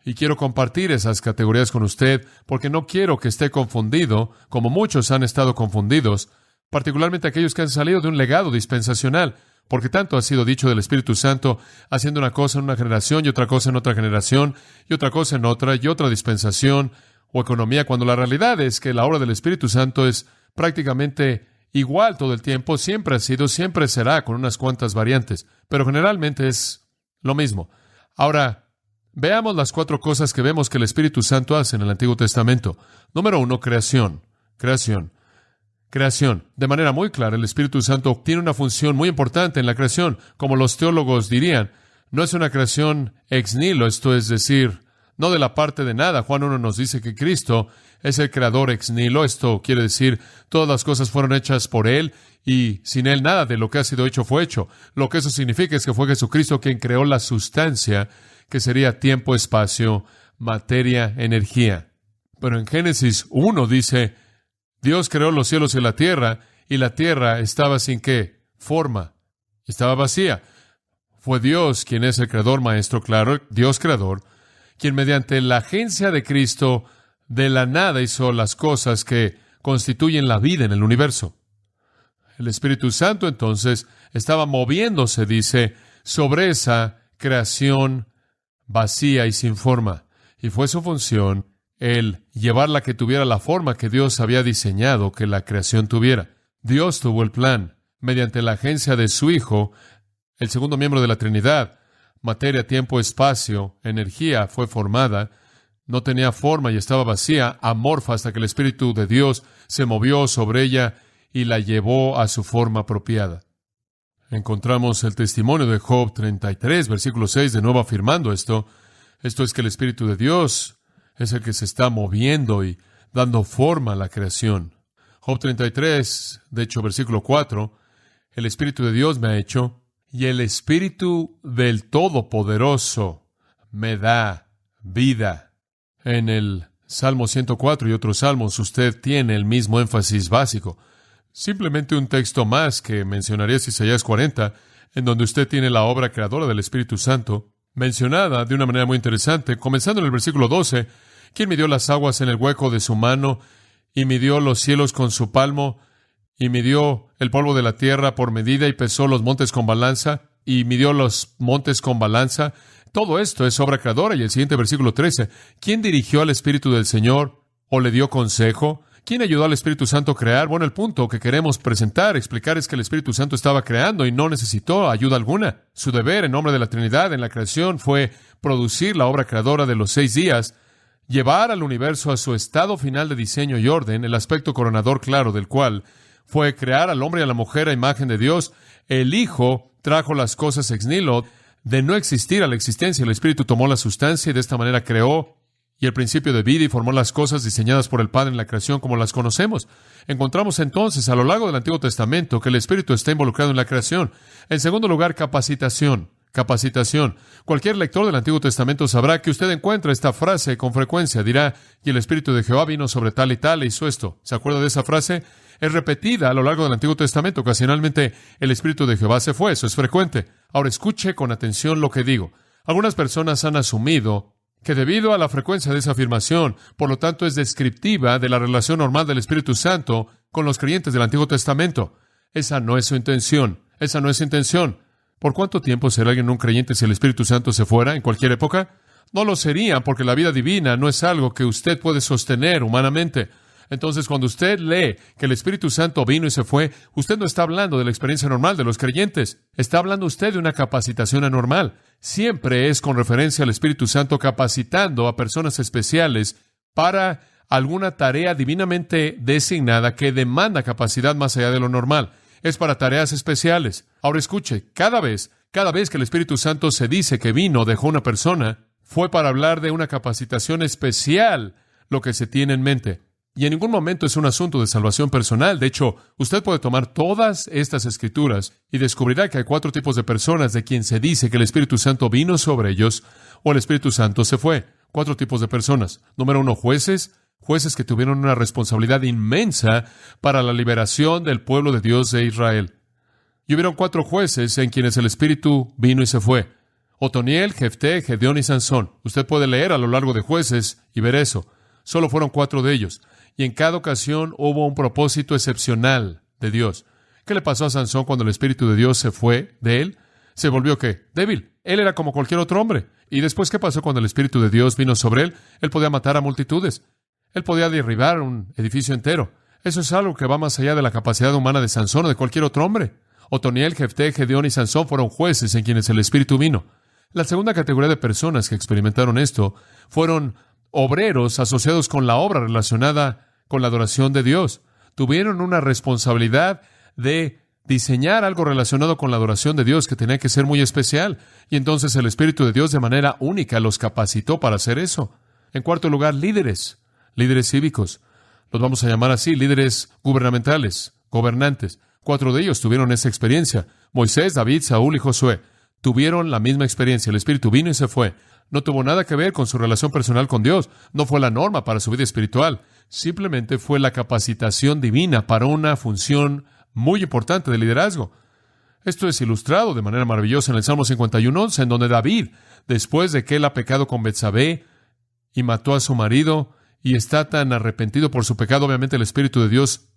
Y quiero compartir esas categorías con usted porque no quiero que esté confundido, como muchos han estado confundidos, particularmente aquellos que han salido de un legado dispensacional, porque tanto ha sido dicho del Espíritu Santo, haciendo una cosa en una generación y otra cosa en otra generación, y otra cosa en otra, y otra dispensación o economía, cuando la realidad es que la obra del Espíritu Santo es prácticamente igual todo el tiempo, siempre ha sido, siempre será, con unas cuantas variantes, pero generalmente es lo mismo. Ahora, veamos las 4 cosas que vemos que el Espíritu Santo hace en el Antiguo Testamento. Número 1, creación. Creación. De manera muy clara, el Espíritu Santo tiene una función muy importante en la creación. Como los teólogos dirían, no es una creación ex nihilo, esto es decir, no de la parte de nada. Juan 1 nos dice que Cristo es el creador ex nihilo. Esto quiere decir, todas las cosas fueron hechas por Él y sin Él nada de lo que ha sido hecho fue hecho. Lo que eso significa es que fue Jesucristo quien creó la sustancia, que sería tiempo, espacio, materia, energía. Pero en Génesis 1 dice, Dios creó los cielos y la tierra estaba sin ¿qué? Forma. Estaba vacía. Fue Dios quien es el creador maestro, claro, Dios creador, quien mediante la agencia de Cristo de la nada hizo las cosas que constituyen la vida en el universo. El Espíritu Santo entonces estaba moviéndose, dice, sobre esa creación vacía y sin forma. Y fue su función el llevarla que tuviera la forma que Dios había diseñado que la creación tuviera. Dios tuvo el plan. Mediante la agencia de su Hijo, el segundo miembro de la Trinidad, materia, tiempo, espacio, energía, fue formada. No tenía forma y estaba vacía, amorfa, hasta que el Espíritu de Dios se movió sobre ella y la llevó a su forma apropiada. Encontramos el testimonio de Job 33, versículo 6, de nuevo afirmando esto. Esto es que el Espíritu de Dios es el que se está moviendo y dando forma a la creación. Job 33, de hecho, versículo 4, el Espíritu de Dios me ha hecho, y el Espíritu del Todopoderoso me da vida. En el Salmo 104 y otros salmos, usted tiene el mismo énfasis básico. Simplemente un texto más que mencionaría es Isaías 40, en donde usted tiene la obra creadora del Espíritu Santo, mencionada de una manera muy interesante, comenzando en el versículo 12, ¿quién midió las aguas en el hueco de su mano, y midió los cielos con su palmo, y midió el polvo de la tierra por medida, y pesó los montes con balanza, y midió los montes con balanza? Todo esto es obra creadora. Y el siguiente versículo 13, ¿quién dirigió al Espíritu del Señor, o le dio consejo? ¿Quién ayudó al Espíritu Santo a crear? Bueno, el punto que queremos explicar es que el Espíritu Santo estaba creando y no necesitó ayuda alguna. Su deber en nombre de la Trinidad en la creación fue producir la obra creadora de los 6 días, llevar al universo a su estado final de diseño y orden, el aspecto coronador claro del cual fue crear al hombre y a la mujer a imagen de Dios. El Hijo trajo las cosas ex nihilo, de no existir a la existencia. El Espíritu tomó la sustancia y de esta manera creó y el principio de vida y formó las cosas diseñadas por el Padre en la creación como las conocemos. Encontramos entonces a lo largo del Antiguo Testamento que el Espíritu está involucrado en la creación. En segundo lugar, capacitación. Cualquier lector del Antiguo Testamento sabrá que usted encuentra esta frase con frecuencia. Dirá, y el Espíritu de Jehová vino sobre tal y tal e hizo esto. ¿Se acuerda de esa frase? Es repetida a lo largo del Antiguo Testamento. Ocasionalmente, el Espíritu de Jehová se fue. Eso es frecuente. Ahora, escuche con atención lo que digo. Algunas personas han asumido que debido a la frecuencia de esa afirmación, por lo tanto, es descriptiva de la relación normal del Espíritu Santo con los creyentes del Antiguo Testamento. Esa no es su intención. ¿Por cuánto tiempo será alguien un creyente si el Espíritu Santo se fuera en cualquier época? No lo sería, porque la vida divina no es algo que usted puede sostener humanamente. Entonces, cuando usted lee que el Espíritu Santo vino y se fue, usted no está hablando de la experiencia normal de los creyentes. Está hablando usted de una capacitación anormal. Siempre es con referencia al Espíritu Santo capacitando a personas especiales para alguna tarea divinamente designada que demanda capacidad más allá de lo normal. Es para tareas especiales. Ahora escuche, cada vez que el Espíritu Santo se dice que vino, dejó una persona, fue para hablar de una capacitación especial, lo que se tiene en mente. Y en ningún momento es un asunto de salvación personal. De hecho, usted puede tomar todas estas escrituras y descubrirá que hay 4 tipos de personas de quien se dice que el Espíritu Santo vino sobre ellos o el Espíritu Santo se fue. 4 tipos de personas. Número 1, jueces que tuvieron una responsabilidad inmensa para la liberación del pueblo de Dios de Israel. Y hubieron 4 jueces en quienes el Espíritu vino y se fue. Otoniel, Jefté, Gedeón y Sansón. Usted puede leer a lo largo de Jueces y ver eso. Solo fueron 4 de ellos. Y en cada ocasión hubo un propósito excepcional de Dios. ¿Qué le pasó a Sansón cuando el Espíritu de Dios se fue de él? ¿Se volvió qué? Débil. Él era como cualquier otro hombre. ¿Y después qué pasó cuando el Espíritu de Dios vino sobre él? Él podía matar a multitudes. Él podía derribar un edificio entero. Eso es algo que va más allá de la capacidad humana de Sansón o de cualquier otro hombre. Otoniel, Jefté, Gedeón y Sansón fueron jueces en quienes el Espíritu vino. La segunda categoría de personas que experimentaron esto fueron obreros asociados con la obra relacionada con la adoración de Dios. Tuvieron una responsabilidad de diseñar algo relacionado con la adoración de Dios que tenía que ser muy especial. Y entonces el Espíritu de Dios de manera única los capacitó para hacer eso. En cuarto lugar, líderes cívicos. Los vamos a llamar así, líderes gubernamentales, gobernantes. 4 de ellos tuvieron esa experiencia. Moisés, David, Saúl y Josué tuvieron la misma experiencia. El Espíritu vino y se fue. No tuvo nada que ver con su relación personal con Dios. No fue la norma para su vida espiritual. Simplemente fue la capacitación divina para una función muy importante de liderazgo. Esto es ilustrado de manera maravillosa en el Salmo 51:11, en donde David, después de que él ha pecado con Betsabé y mató a su marido y está tan arrepentido por su pecado, obviamente el Espíritu de Dios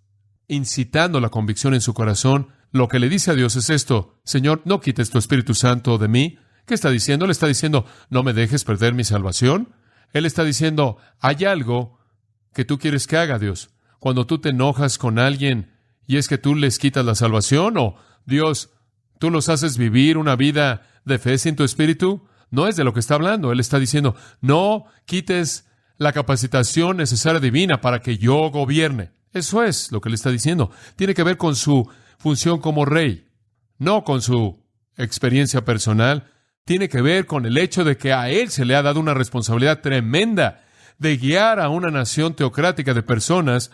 incitando la convicción en su corazón, lo que le dice a Dios es esto: Señor, no quites tu Espíritu Santo de mí. ¿Qué está diciendo? Él está diciendo, no me dejes perder mi salvación. Él está diciendo, hay algo que tú quieres que haga, Dios. Cuando tú te enojas con alguien y es que tú les quitas la salvación, o Dios, tú los haces vivir una vida de fe sin tu Espíritu, no es de lo que está hablando. Él está diciendo, no quites la capacitación necesaria divina para que yo gobierne. Eso es lo que le está diciendo. Tiene que ver con su función como rey, no con su experiencia personal. Tiene que ver con el hecho de que a él se le ha dado una responsabilidad tremenda de guiar a una nación teocrática de personas,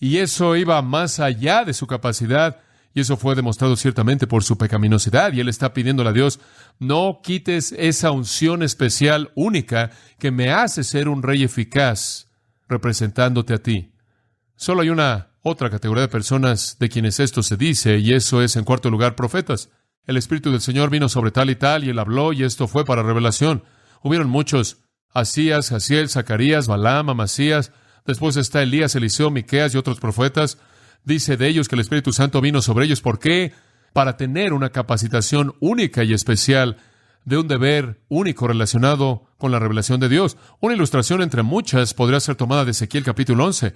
y eso iba más allá de su capacidad, y eso fue demostrado ciertamente por su pecaminosidad, y él está pidiéndole a Dios, no quites esa unción especial única que me hace ser un rey eficaz representándote a ti. Solo hay una otra categoría de personas de quienes esto se dice, y eso es, en cuarto lugar, profetas. El Espíritu del Señor vino sobre tal y tal, y él habló, y esto fue para revelación. Hubieron muchos: Asías, Jaziel, Zacarías, Balaam, Amasías. Después está Elías, Eliseo, Miqueas y otros profetas. Dice de ellos que el Espíritu Santo vino sobre ellos. ¿Por qué? Para tener una capacitación única y especial de un deber único relacionado con la revelación de Dios. Una ilustración entre muchas podría ser tomada de Ezequiel capítulo 11.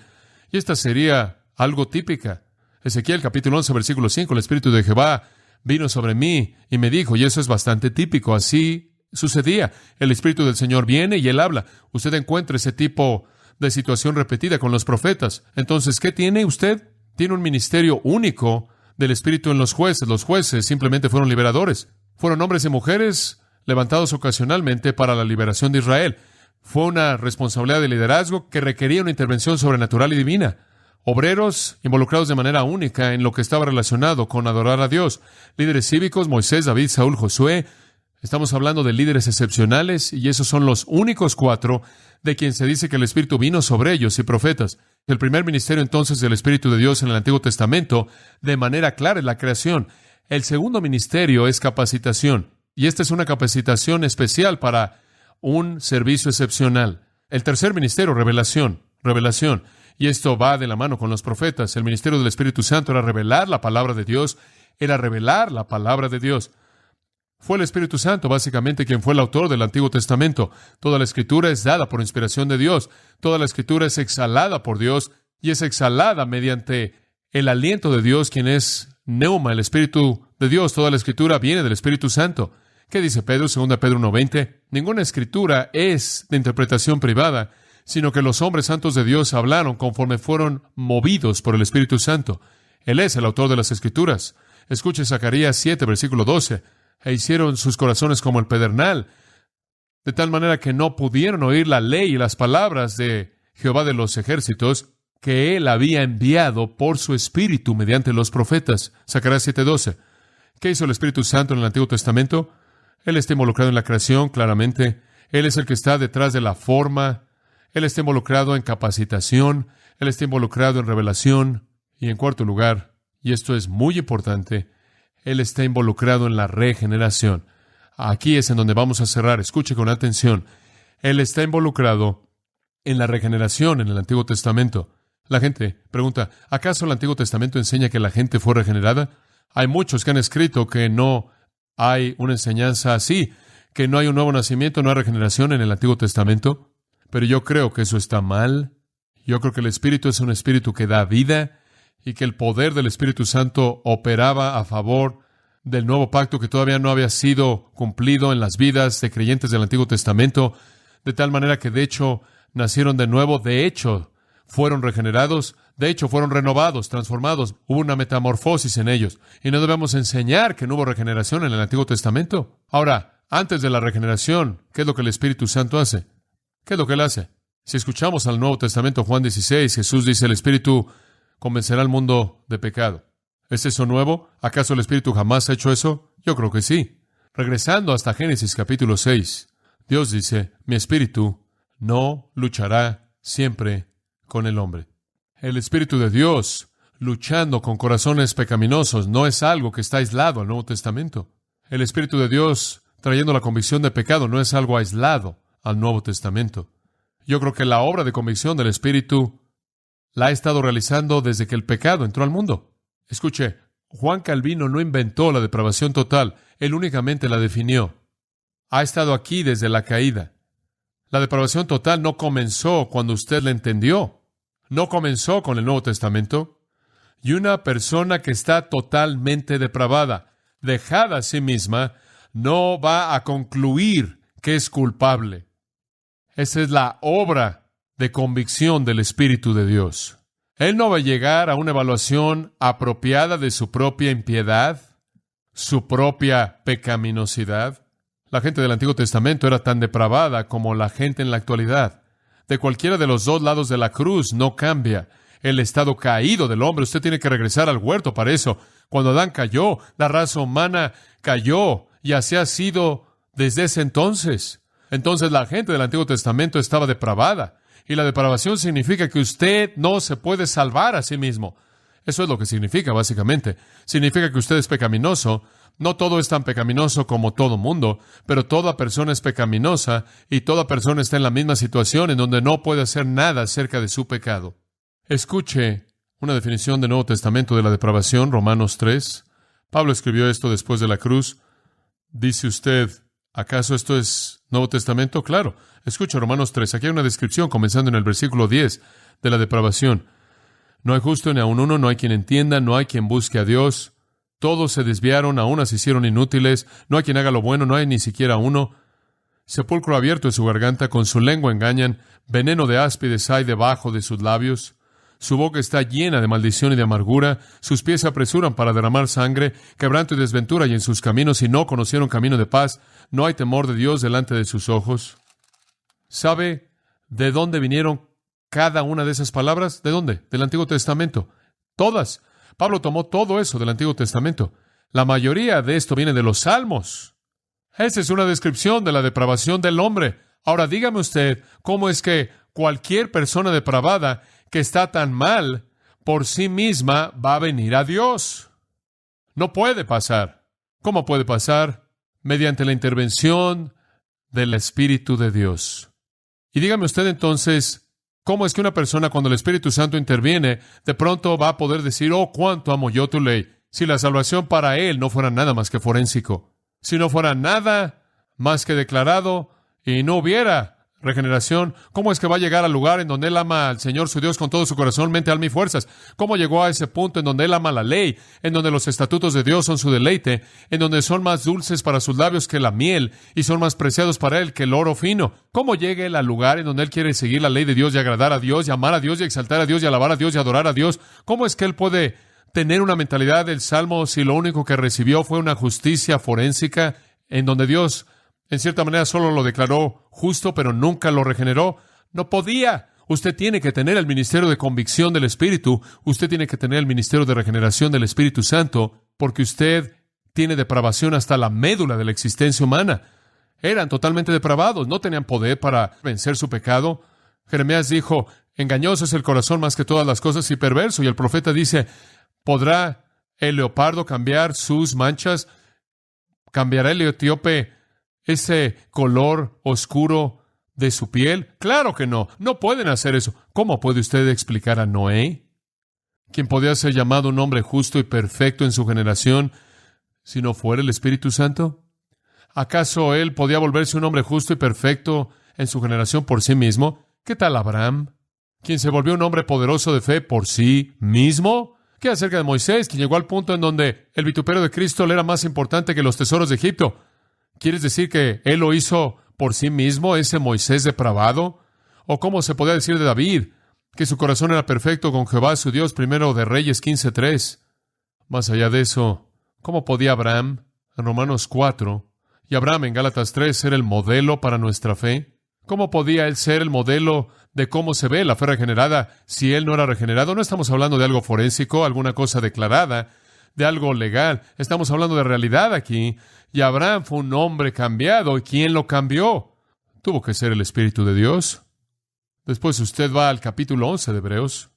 Y esta sería algo típica. Ezequiel capítulo 11, versículo 5. El Espíritu de Jehová vino sobre mí y me dijo, y eso es bastante típico. Así sucedía. El Espíritu del Señor viene y él habla. Usted encuentra ese tipo de situación repetida con los profetas. Entonces, ¿qué tiene usted? Tiene un ministerio único del Espíritu en los jueces. Los jueces simplemente fueron liberadores. Fueron hombres y mujeres levantados ocasionalmente para la liberación de Israel. Fue una responsabilidad de liderazgo que requería una intervención sobrenatural y divina. Obreros involucrados de manera única en lo que estaba relacionado con adorar a Dios. Líderes cívicos, Moisés, David, Saúl, Josué. Estamos hablando de líderes excepcionales, y esos son los únicos 4 de quien se dice que el Espíritu vino sobre ellos, y profetas. El primer ministerio entonces del Espíritu de Dios en el Antiguo Testamento, de manera clara, es la creación. El segundo ministerio es capacitación, y esta es una capacitación especial para un servicio excepcional. El tercer ministerio, revelación. Y esto va de la mano con los profetas. El ministerio del Espíritu Santo era revelar la palabra de Dios, Fue el Espíritu Santo, básicamente, quien fue el autor del Antiguo Testamento. Toda la Escritura es dada por inspiración de Dios. Toda la Escritura es exhalada por Dios y es exhalada mediante el aliento de Dios, quien es Neuma, el Espíritu de Dios. Toda la Escritura viene del Espíritu Santo. ¿Qué dice Pedro? 2 Pedro 1:20. Ninguna Escritura es de interpretación privada, sino que los hombres santos de Dios hablaron conforme fueron movidos por el Espíritu Santo. Él es el autor de las Escrituras. Escuche Zacarías 7, versículo 12. E hicieron sus corazones como el pedernal, de tal manera que no pudieron oír la ley y las palabras de Jehová de los ejércitos, que Él había enviado por su Espíritu mediante los profetas. Zacarías 7:12. ¿Qué hizo el Espíritu Santo en el Antiguo Testamento? Él está involucrado en la creación, claramente. Él es el que está detrás de la forma. Él está involucrado en capacitación. Él está involucrado en revelación. Y en cuarto lugar, y esto es muy importante, Él está involucrado en la regeneración. Aquí es en donde vamos a cerrar. Escuche con atención. Él está involucrado en la regeneración en el Antiguo Testamento. La gente pregunta, ¿acaso el Antiguo Testamento enseña que la gente fue regenerada? Hay muchos que han escrito que no hay una enseñanza así, que no hay un nuevo nacimiento, no hay regeneración en el Antiguo Testamento. Pero yo creo que eso está mal. Yo creo que el Espíritu es un Espíritu que da vida y que el poder del Espíritu Santo operaba a favor del nuevo pacto que todavía no había sido cumplido en las vidas de creyentes del Antiguo Testamento, de tal manera que de hecho nacieron de nuevo, de hecho fueron regenerados, de hecho fueron renovados, transformados, hubo una metamorfosis en ellos. Y no debemos enseñar que no hubo regeneración en el Antiguo Testamento. Ahora, antes de la regeneración, ¿qué es lo que el Espíritu Santo hace? ¿Qué es lo que Él hace? Si escuchamos al Nuevo Testamento, Juan 16, Jesús dice, el Espíritu convencerá al mundo de pecado. ¿Es eso nuevo? ¿Acaso el Espíritu jamás ha hecho eso? Yo creo que sí. Regresando hasta Génesis capítulo 6, Dios dice, mi Espíritu no luchará siempre con el hombre. El Espíritu de Dios luchando con corazones pecaminosos no es algo que está aislado al Nuevo Testamento. El Espíritu de Dios trayendo la convicción de pecado no es algo aislado al Nuevo Testamento. Yo creo que la obra de convicción del Espíritu la ha estado realizando desde que el pecado entró al mundo. Escuche, Juan Calvino no inventó la depravación total, él únicamente la definió. Ha estado aquí desde la caída. La depravación total no comenzó cuando usted la entendió. No comenzó con el Nuevo Testamento. Y una persona que está totalmente depravada, dejada a sí misma, no va a concluir que es culpable. Esa es la obra de convicción del Espíritu de Dios. Él no va a llegar a una evaluación apropiada de su propia impiedad, su propia pecaminosidad. La gente del Antiguo Testamento era tan depravada como la gente en la actualidad. De cualquiera de los dos lados de la cruz no cambia el estado caído del hombre. Usted tiene que regresar al huerto para eso. Cuando Adán cayó, la raza humana cayó, y así ha sido desde ese entonces. Entonces la gente del Antiguo Testamento estaba depravada. Y la depravación significa que usted no se puede salvar a sí mismo. Eso es lo que significa, básicamente. Significa que usted es pecaminoso. No todo es tan pecaminoso como todo mundo, pero toda persona es pecaminosa y toda persona está en la misma situación en donde no puede hacer nada acerca de su pecado. Escuche una definición del Nuevo Testamento de la depravación, Romanos 3. Pablo escribió esto después de la cruz. Dice usted, ¿acaso esto es Nuevo Testamento? Claro. Escucha Romanos 3. Aquí hay una descripción, comenzando en el versículo 10, de la depravación. No hay justo ni aun uno, no hay quien entienda, no hay quien busque a Dios. Todos se desviaron, aún se hicieron inútiles. No hay quien haga lo bueno, no hay ni siquiera uno. Sepulcro abierto es su garganta, con su lengua engañan. Veneno de áspides hay debajo de sus labios. Su boca está llena de maldición y de amargura. Sus pies se apresuran para derramar sangre. Quebranto y desventura hay en sus caminos, y no conocieron camino de paz. No hay temor de Dios delante de sus ojos. ¿Sabe de dónde vinieron cada una de esas palabras? ¿De dónde? Del Antiguo Testamento. Todas. Pablo tomó todo eso del Antiguo Testamento. La mayoría de esto viene de los Salmos. Esa es una descripción de la depravación del hombre. Ahora dígame usted, ¿cómo es que cualquier persona depravada que está tan mal por sí misma va a venir a Dios? No puede pasar. ¿Cómo puede pasar? Mediante la intervención del Espíritu de Dios. Y dígame usted entonces, ¿cómo es que una persona, cuando el Espíritu Santo interviene, de pronto va a poder decir, oh, cuánto amo yo tu ley? Si la salvación para él no fuera nada más que forénsico, si no fuera nada más que declarado y no hubiera regeneración? ¿Cómo es que va a llegar al lugar en donde él ama al Señor su Dios con todo su corazón, mente, alma y fuerzas? ¿Cómo llegó a ese punto en donde él ama la ley, en donde los estatutos de Dios son su deleite, en donde son más dulces para sus labios que la miel y son más preciados para él que el oro fino? ¿Cómo llega él al lugar en donde él quiere seguir la ley de Dios y agradar a Dios y amar a Dios y exaltar a Dios y alabar a Dios y adorar a Dios? ¿Cómo es que él puede tener una mentalidad del Salmo si lo único que recibió fue una justicia forénsica en donde Dios, en cierta manera, solo lo declaró justo, pero nunca lo regeneró? No podía. Usted tiene que tener el ministerio de convicción del Espíritu. Usted tiene que tener el ministerio de regeneración del Espíritu Santo, porque usted tiene depravación hasta la médula de la existencia humana. Eran totalmente depravados. No tenían poder para vencer su pecado. Jeremías dijo, engañoso es el corazón más que todas las cosas y perverso. Y el profeta dice, ¿podrá el leopardo cambiar sus manchas? ¿Cambiará el etíope ese color oscuro de su piel? Claro que no. No pueden hacer eso. ¿Cómo puede usted explicar a Noé, quien podía ser llamado un hombre justo y perfecto en su generación, si no fuera el Espíritu Santo? ¿Acaso él podía volverse un hombre justo y perfecto en su generación por sí mismo? ¿Qué tal Abraham, quien se volvió un hombre poderoso de fe por sí mismo? ¿Qué acerca de Moisés, quien llegó al punto en donde el vituperio de Cristo le era más importante que los tesoros de Egipto? ¿Quieres decir que él lo hizo por sí mismo, ese Moisés depravado? ¿O cómo se podía decir de David, que su corazón era perfecto con Jehová su Dios? Primero de Reyes 15:3. Más allá de eso, ¿cómo podía Abraham, en Romanos 4, y Abraham en Gálatas 3, ser el modelo para nuestra fe? ¿Cómo podía él ser el modelo de cómo se ve la fe regenerada si él no era regenerado? No estamos hablando de algo forénsico, alguna cosa declarada, de algo legal. Estamos hablando de realidad aquí. Y Abraham fue un hombre cambiado. ¿Y quién lo cambió? Tuvo que ser el Espíritu de Dios. Después usted va al capítulo 11 de Hebreos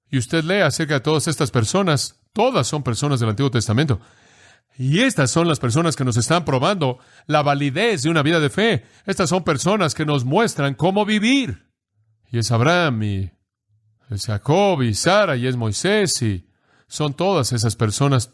y usted lee acerca de todas estas personas. Todas son personas del Antiguo Testamento. Y estas son las personas que nos están probando la validez de una vida de fe. Estas son personas que nos muestran cómo vivir. Y es Abraham, y es Jacob, y Sara, y es Moisés, y son todas esas personas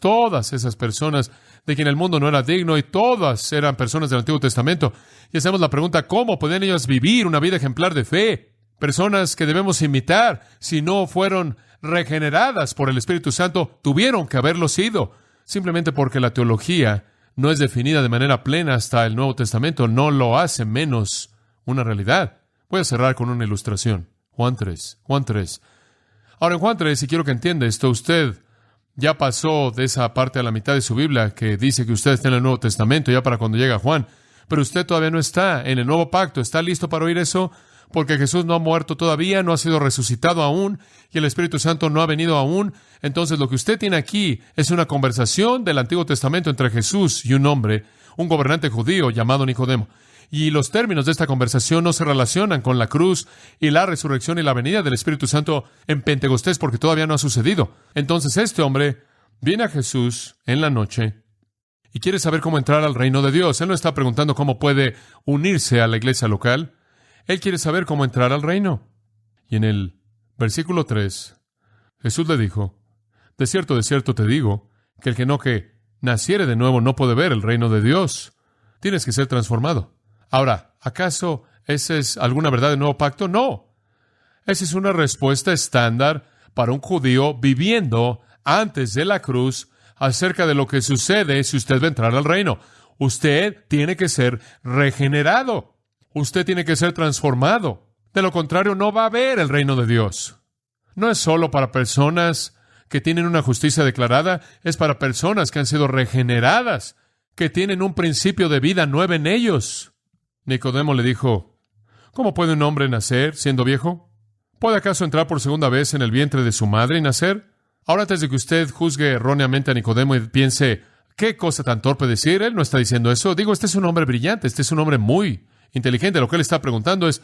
de quien el mundo no era digno, y todas eran personas del Antiguo Testamento. Y hacemos la pregunta, ¿cómo pueden ellos vivir una vida ejemplar de fe? Personas que debemos imitar, si no fueron regeneradas por el Espíritu Santo, tuvieron que haberlo sido. Simplemente porque la teología no es definida de manera plena hasta el Nuevo Testamento, no lo hace menos una realidad. Voy a cerrar con una ilustración. Juan 3. Ahora, en Juan 3, y quiero que entienda esto, usted ya pasó de esa parte a la mitad de su Biblia que dice que usted está en el Nuevo Testamento, ya para cuando llega Juan. Pero usted todavía no está en el Nuevo Pacto. ¿Está listo para oír eso? Porque Jesús no ha muerto todavía, no ha sido resucitado aún, y el Espíritu Santo no ha venido aún. Entonces, lo que usted tiene aquí es una conversación del Antiguo Testamento entre Jesús y un hombre, un gobernante judío llamado Nicodemo. Y los términos de esta conversación no se relacionan con la cruz y la resurrección y la venida del Espíritu Santo en Pentecostés, porque todavía no ha sucedido. Entonces, este hombre viene a Jesús en la noche y quiere saber cómo entrar al reino de Dios. Él no está preguntando cómo puede unirse a la iglesia local. Él quiere saber cómo entrar al reino. Y en el versículo 3, Jesús le dijo, de cierto te digo, que el que naciere de nuevo no puede ver el reino de Dios. Tienes que ser transformado. Ahora, ¿acaso esa es alguna verdad del Nuevo Pacto? No. Esa es una respuesta estándar para un judío viviendo antes de la cruz acerca de lo que sucede si usted va a entrar al reino. Usted tiene que ser regenerado. Usted tiene que ser transformado. De lo contrario, no va a haber el reino de Dios. No es solo para personas que tienen una justicia declarada, es para personas que han sido regeneradas, que tienen un principio de vida nueva en ellos. Nicodemo le dijo, ¿cómo puede un hombre nacer siendo viejo? ¿Puede acaso entrar por segunda vez en el vientre de su madre y nacer? Ahora, antes de que usted juzgue erróneamente a Nicodemo y piense, ¿qué cosa tan torpe decir? Él no está diciendo eso. Digo, este es un hombre brillante, este es un hombre muy inteligente. Lo que él está preguntando es,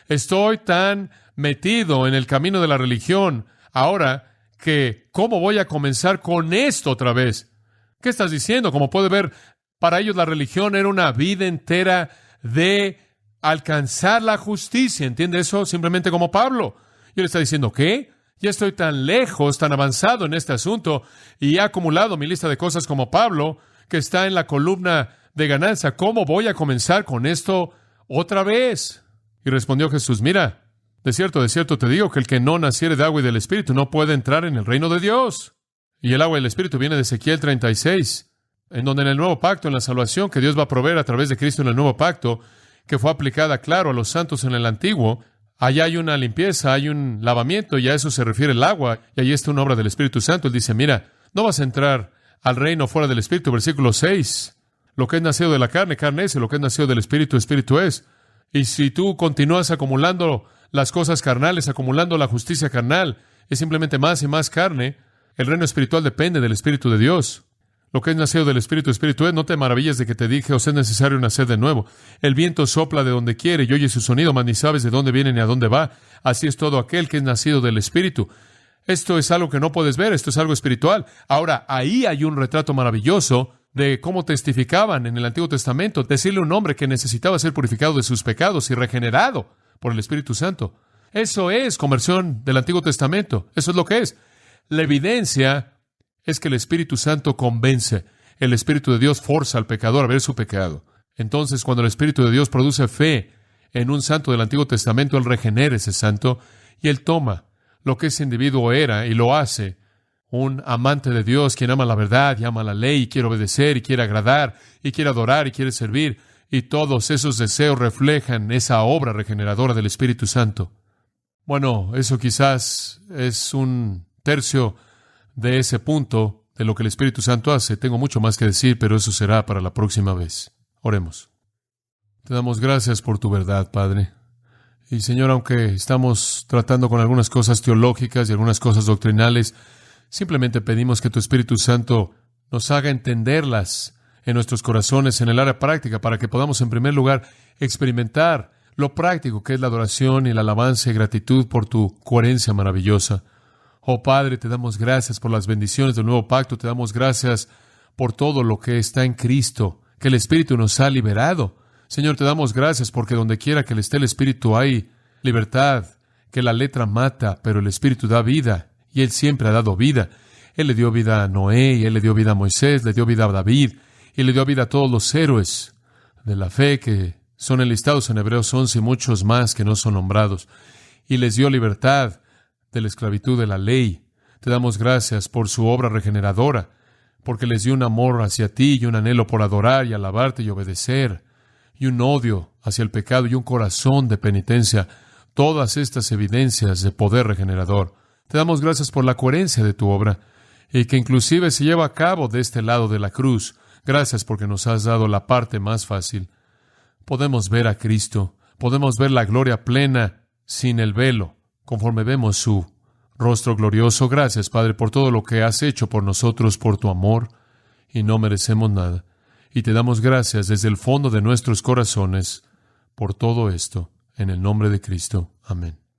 estoy tan metido en el camino de la religión ahora que, ¿cómo voy a comenzar con esto otra vez? ¿Qué estás diciendo? Como puede ver, para ellos la religión era una vida entera de alcanzar la justicia. ¿Entiende eso? Simplemente como Pablo. Y él está diciendo, ¿qué? Ya estoy tan lejos, tan avanzado en este asunto y he acumulado mi lista de cosas como Pablo, que está en la columna de ganancia. ¿Cómo voy a comenzar con esto otra vez? Y respondió Jesús, mira, de cierto te digo que el que no naciere de agua y del Espíritu no puede entrar en el reino de Dios. Y el agua del Espíritu viene de Ezequiel 36, en donde en el nuevo pacto, en la salvación que Dios va a proveer a través de Cristo en el nuevo pacto, que fue aplicada, claro, a los santos en el antiguo, allá hay una limpieza, hay un lavamiento, y a eso se refiere el agua, y ahí está una obra del Espíritu Santo. Él dice, mira, no vas a entrar al reino fuera del Espíritu, versículo 6. Lo que es nacido de la carne, carne es, y lo que es nacido del Espíritu, Espíritu es. Y si tú continúas acumulando las cosas carnales, acumulando la justicia carnal, es simplemente más y más carne. El reino espiritual depende del Espíritu de Dios. Lo que es nacido del Espíritu, Espíritu es. No te maravilles de que te dije, os es necesario nacer de nuevo. El viento sopla de donde quiere y oye su sonido, mas ni sabes de dónde viene ni a dónde va. Así es todo aquel que es nacido del Espíritu. Esto es algo que no puedes ver, esto es algo espiritual. Ahora, ahí hay un retrato maravilloso de cómo testificaban en el Antiguo Testamento, decirle a un hombre que necesitaba ser purificado de sus pecados y regenerado por el Espíritu Santo. Eso es conversión del Antiguo Testamento. Eso es lo que es. La evidencia es que el Espíritu Santo convence. El Espíritu de Dios forza al pecador a ver su pecado. Entonces, cuando el Espíritu de Dios produce fe en un santo del Antiguo Testamento, Él regenera ese santo y Él toma lo que ese individuo era y lo hace un amante de Dios, quien ama la verdad y ama la ley y quiere obedecer y quiere agradar y quiere adorar y quiere servir. Y todos esos deseos reflejan esa obra regeneradora del Espíritu Santo. Bueno, eso quizás es un tercio de ese punto de lo que el Espíritu Santo hace. Tengo mucho más que decir, pero eso será para la próxima vez. Oremos. Te damos gracias por tu verdad, Padre. Y Señor, aunque estamos tratando con algunas cosas teológicas y algunas cosas doctrinales, simplemente pedimos que tu Espíritu Santo nos haga entenderlas en nuestros corazones, en el área práctica, para que podamos, en primer lugar, experimentar lo práctico que es la adoración y la alabanza y gratitud por tu coherencia maravillosa. Oh Padre, te damos gracias por las bendiciones del nuevo pacto, te damos gracias por todo lo que está en Cristo, que el Espíritu nos ha liberado. Señor, te damos gracias porque donde quiera que esté el Espíritu hay libertad, que la letra mata, pero el Espíritu da vida. Y Él siempre ha dado vida. Él le dio vida a Noé, y Él le dio vida a Moisés, le dio vida a David, y le dio vida a todos los héroes de la fe que son enlistados en Hebreos 11 y muchos más que no son nombrados. Y les dio libertad de la esclavitud de la ley. Te damos gracias por su obra regeneradora, porque les dio un amor hacia ti y un anhelo por adorar y alabarte y obedecer, y un odio hacia el pecado y un corazón de penitencia. Todas estas evidencias de poder regenerador. Te damos gracias por la coherencia de tu obra y que inclusive se lleva a cabo de este lado de la cruz. Gracias porque nos has dado la parte más fácil. Podemos ver a Cristo, podemos ver la gloria plena sin el velo, conforme vemos su rostro glorioso. Gracias, Padre, por todo lo que has hecho por nosotros, por tu amor, y no merecemos nada. Y te damos gracias desde el fondo de nuestros corazones por todo esto, en el nombre de Cristo. Amén.